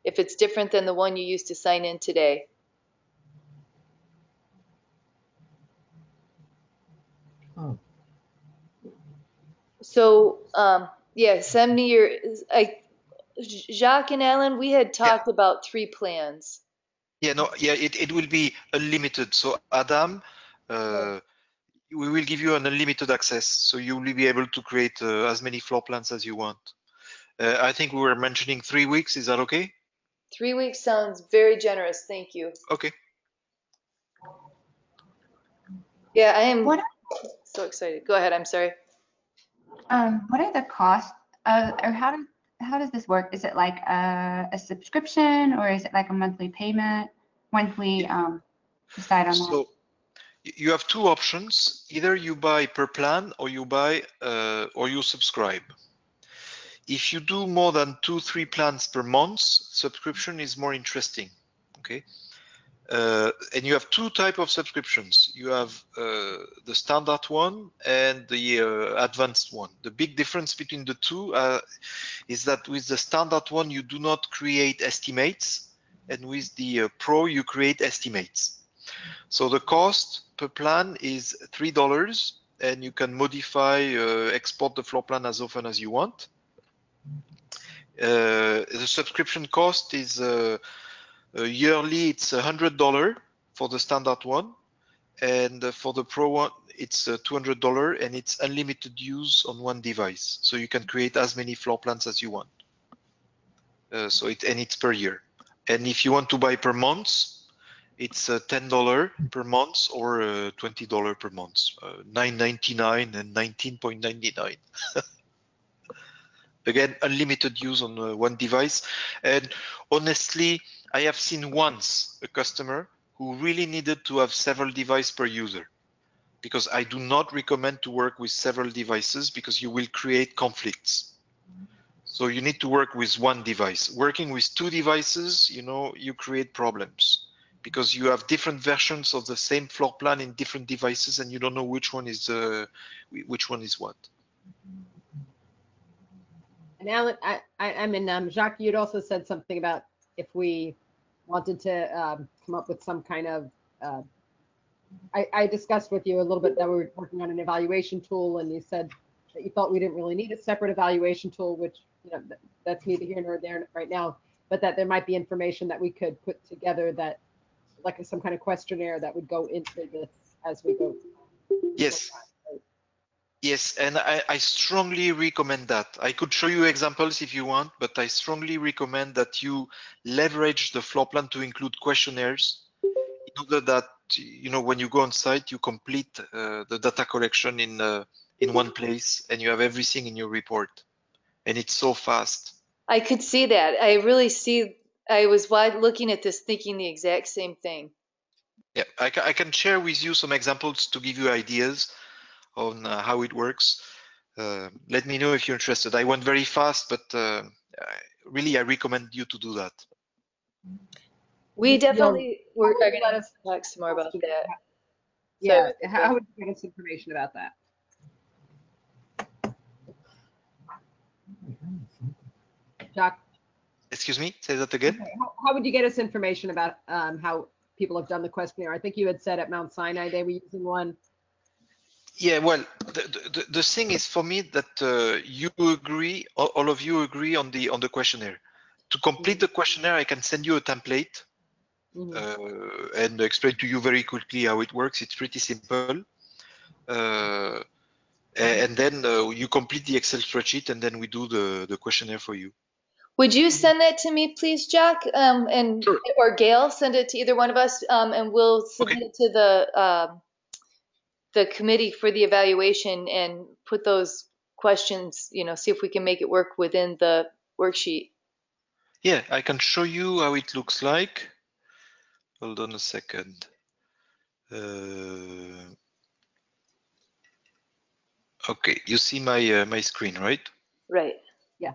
[SPEAKER 1] If it's different than the one you used to sign in today.
[SPEAKER 6] oh.
[SPEAKER 1] So, yeah, send me your, Jacques and Alan, we had talked about 3 plans.
[SPEAKER 3] Yeah, no, yeah, it will be unlimited. So Adam, we will give you an unlimited access. So you will be able to create as many floor plans as you want. I think we were mentioning 3 weeks. Is that okay?
[SPEAKER 1] 3 weeks sounds very generous. Thank you.
[SPEAKER 3] Okay.
[SPEAKER 1] Yeah, I am so excited. Go ahead. I'm sorry.
[SPEAKER 12] What are the costs or how does this work? Is it like a subscription or is it like a monthly payment once we decide on that?
[SPEAKER 3] So you have 2 options. Either you buy per plan or you buy or you subscribe. If you do more than 2-3 plans per month, subscription is more interesting. Okay. And you have 2 types of subscriptions. You have the standard one and the advanced one. The big difference between the 2 is that with the standard one, you do not create estimates, and with the Pro, you create estimates. So the cost per plan is $3, and you can modify, export the floor plan as often as you want. The subscription cost is yearly, it's $100 for the standard one, and for the Pro one, it's $200, and it's unlimited use on one device. So you can create as many floor plans as you want. So it's per year. And if you want to buy per month, it's $10 per month or $20 per month, $9.99 and $19.99. Again, unlimited use on one device. And honestly, I have seen once a customer who really needed to have several devices per user, because I do not recommend to work with several devices because you will create conflicts. So you need to work with one device. Working with 2 devices, you create problems because you have different versions of the same floor plan in different devices, and you don't know which one is what.
[SPEAKER 2] And Alan, I mean, Jacques, you'd also said something about if we wanted to come up with some kind of, I discussed with you a little bit that we were working on an evaluation tool, and you said that you felt we didn't really need a separate evaluation tool, which, that's neither here nor there right now, but that there might be information that we could put together that, like some kind of questionnaire that would go into this as we go.
[SPEAKER 3] Yes. Yes, and I strongly recommend that. I could show you examples if you want, but I strongly recommend that you leverage the floor plan to include questionnaires in order that, you know, when you go on site, you complete the data collection in one place and you have everything in your report. And it's so fast.
[SPEAKER 1] I could see that. I really see. I was looking at this thinking the exact same thing.
[SPEAKER 3] Yeah, I can share with you some examples to give you ideas on how it works. Let me know if you're interested. I went very fast, but really, I recommend you to do that.
[SPEAKER 1] We definitely are going
[SPEAKER 2] let
[SPEAKER 1] to
[SPEAKER 2] us
[SPEAKER 1] talk some more about that.
[SPEAKER 2] Yeah, how would you get us information about that? Jacques?
[SPEAKER 3] Excuse me, say that again.
[SPEAKER 2] Okay. How would you get us information about how people have done the questionnaire? I think you had said at Mount Sinai they were using one.
[SPEAKER 3] Yeah, well, the thing is for me that you agree, all of you agree on the questionnaire. To complete the questionnaire, I can send you a template and explain to you very quickly how it works. It's pretty simple. And then you complete the Excel spreadsheet, and then we do the questionnaire for you.
[SPEAKER 1] Would you send that to me, please, Jack? And
[SPEAKER 3] Sure.
[SPEAKER 1] or Gail, send it to either one of us, and we'll submit it to the committee for the evaluation and put those questions. You know, see if we can make it work within the worksheet.
[SPEAKER 3] Yeah, I can show you how it looks like. Hold on a second. Okay, you see my my screen, right?
[SPEAKER 1] Right.
[SPEAKER 2] Yeah.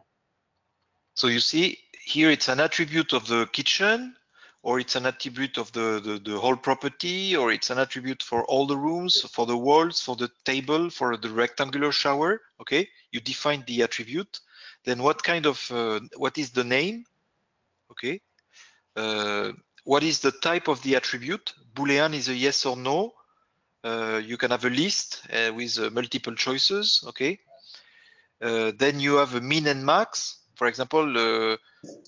[SPEAKER 3] So you see here it's an attribute of the kitchen, or it's an attribute of the whole property, or it's an attribute for all the rooms, for the walls, for the table, for the rectangular shower. Okay, you define the attribute. Then what kind of what is the name? Okay. What is the type of the attribute? Boolean is a yes or no. You can have a list with multiple choices. Okay. Then you have a min and max. For example,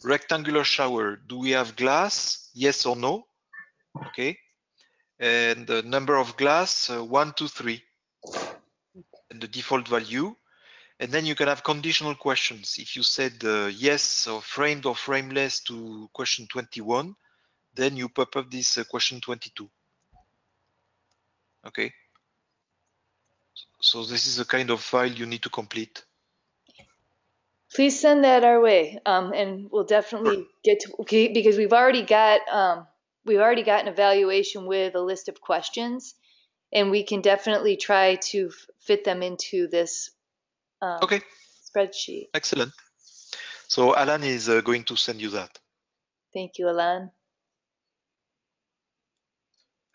[SPEAKER 3] rectangular shower. Do we have glass? Yes or no? Okay. And the number of glass, 1, 2, 3. And the default value. And then you can have conditional questions. If you said yes or frameless to question 21, then you pop up this question 22. Okay. So this is a kind of file you need to complete.
[SPEAKER 1] Please send that our way, and we'll definitely get to, okay, because we've already got an evaluation with a list of questions, and we can definitely try to fit them into this
[SPEAKER 3] Okay.
[SPEAKER 1] spreadsheet.
[SPEAKER 3] Excellent. So Alan is going to send you that.
[SPEAKER 1] Thank you, Alan.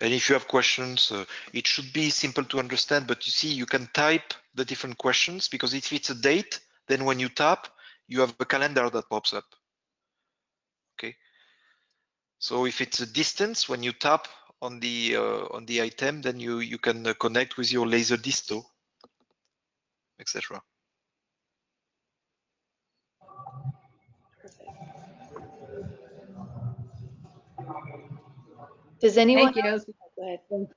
[SPEAKER 3] And if you have questions, it should be simple to understand, but you see, you can type the different questions, because if it's a date, then when you tap, you have a calendar that pops up. Okay. So if it's a distance, when you tap on the item, then you can connect with your laser disto, etc.
[SPEAKER 1] Does anyone?
[SPEAKER 2] Thank you.
[SPEAKER 1] Else? Go ahead.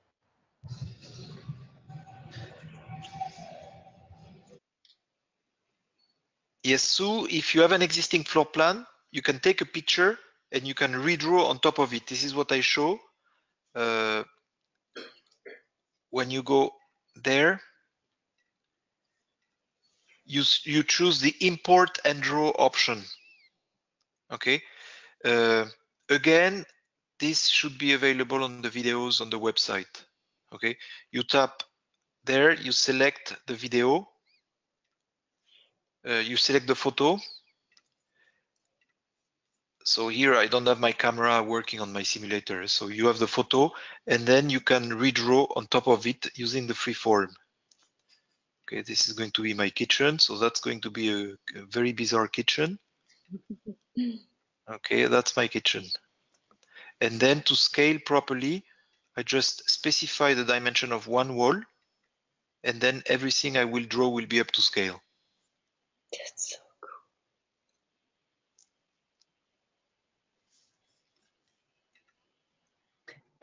[SPEAKER 3] Yes, Sue, if you have an existing floor plan, you can take a picture and you can redraw on top of it. This is what I show. When you go there, you choose the import and draw option. Okay. Again, this should be available on the videos on the website. Okay. You tap there, you select the video, you select the photo. So here I don't have my camera working on my simulator. So you have the photo, and then you can redraw on top of it using the freeform. Okay, this is going to be my kitchen. So that's going to be a very bizarre kitchen. Okay, that's my kitchen. And then to scale properly, I just specify the dimension of one wall, and then everything I will draw will be up to scale.
[SPEAKER 1] That's so cool.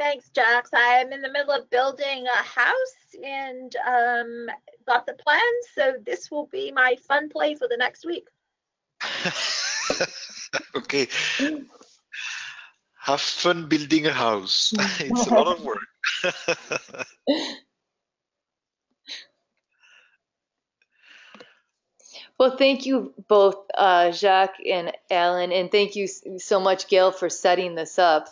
[SPEAKER 5] Thanks, Jax. I'm in the middle of building a house and got the plans, so this will be my fun play for the next week.
[SPEAKER 3] Okay. Have fun building a house. It's a lot of work.
[SPEAKER 1] Well, thank you both, Jacques and Alan, and thank you so much, Gail, for setting this up.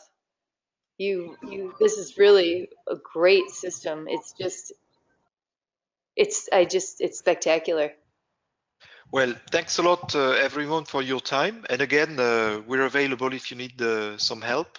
[SPEAKER 1] This is really a great system. It's spectacular.
[SPEAKER 3] Well, thanks a lot, everyone, for your time. And again, we're available if you need some help.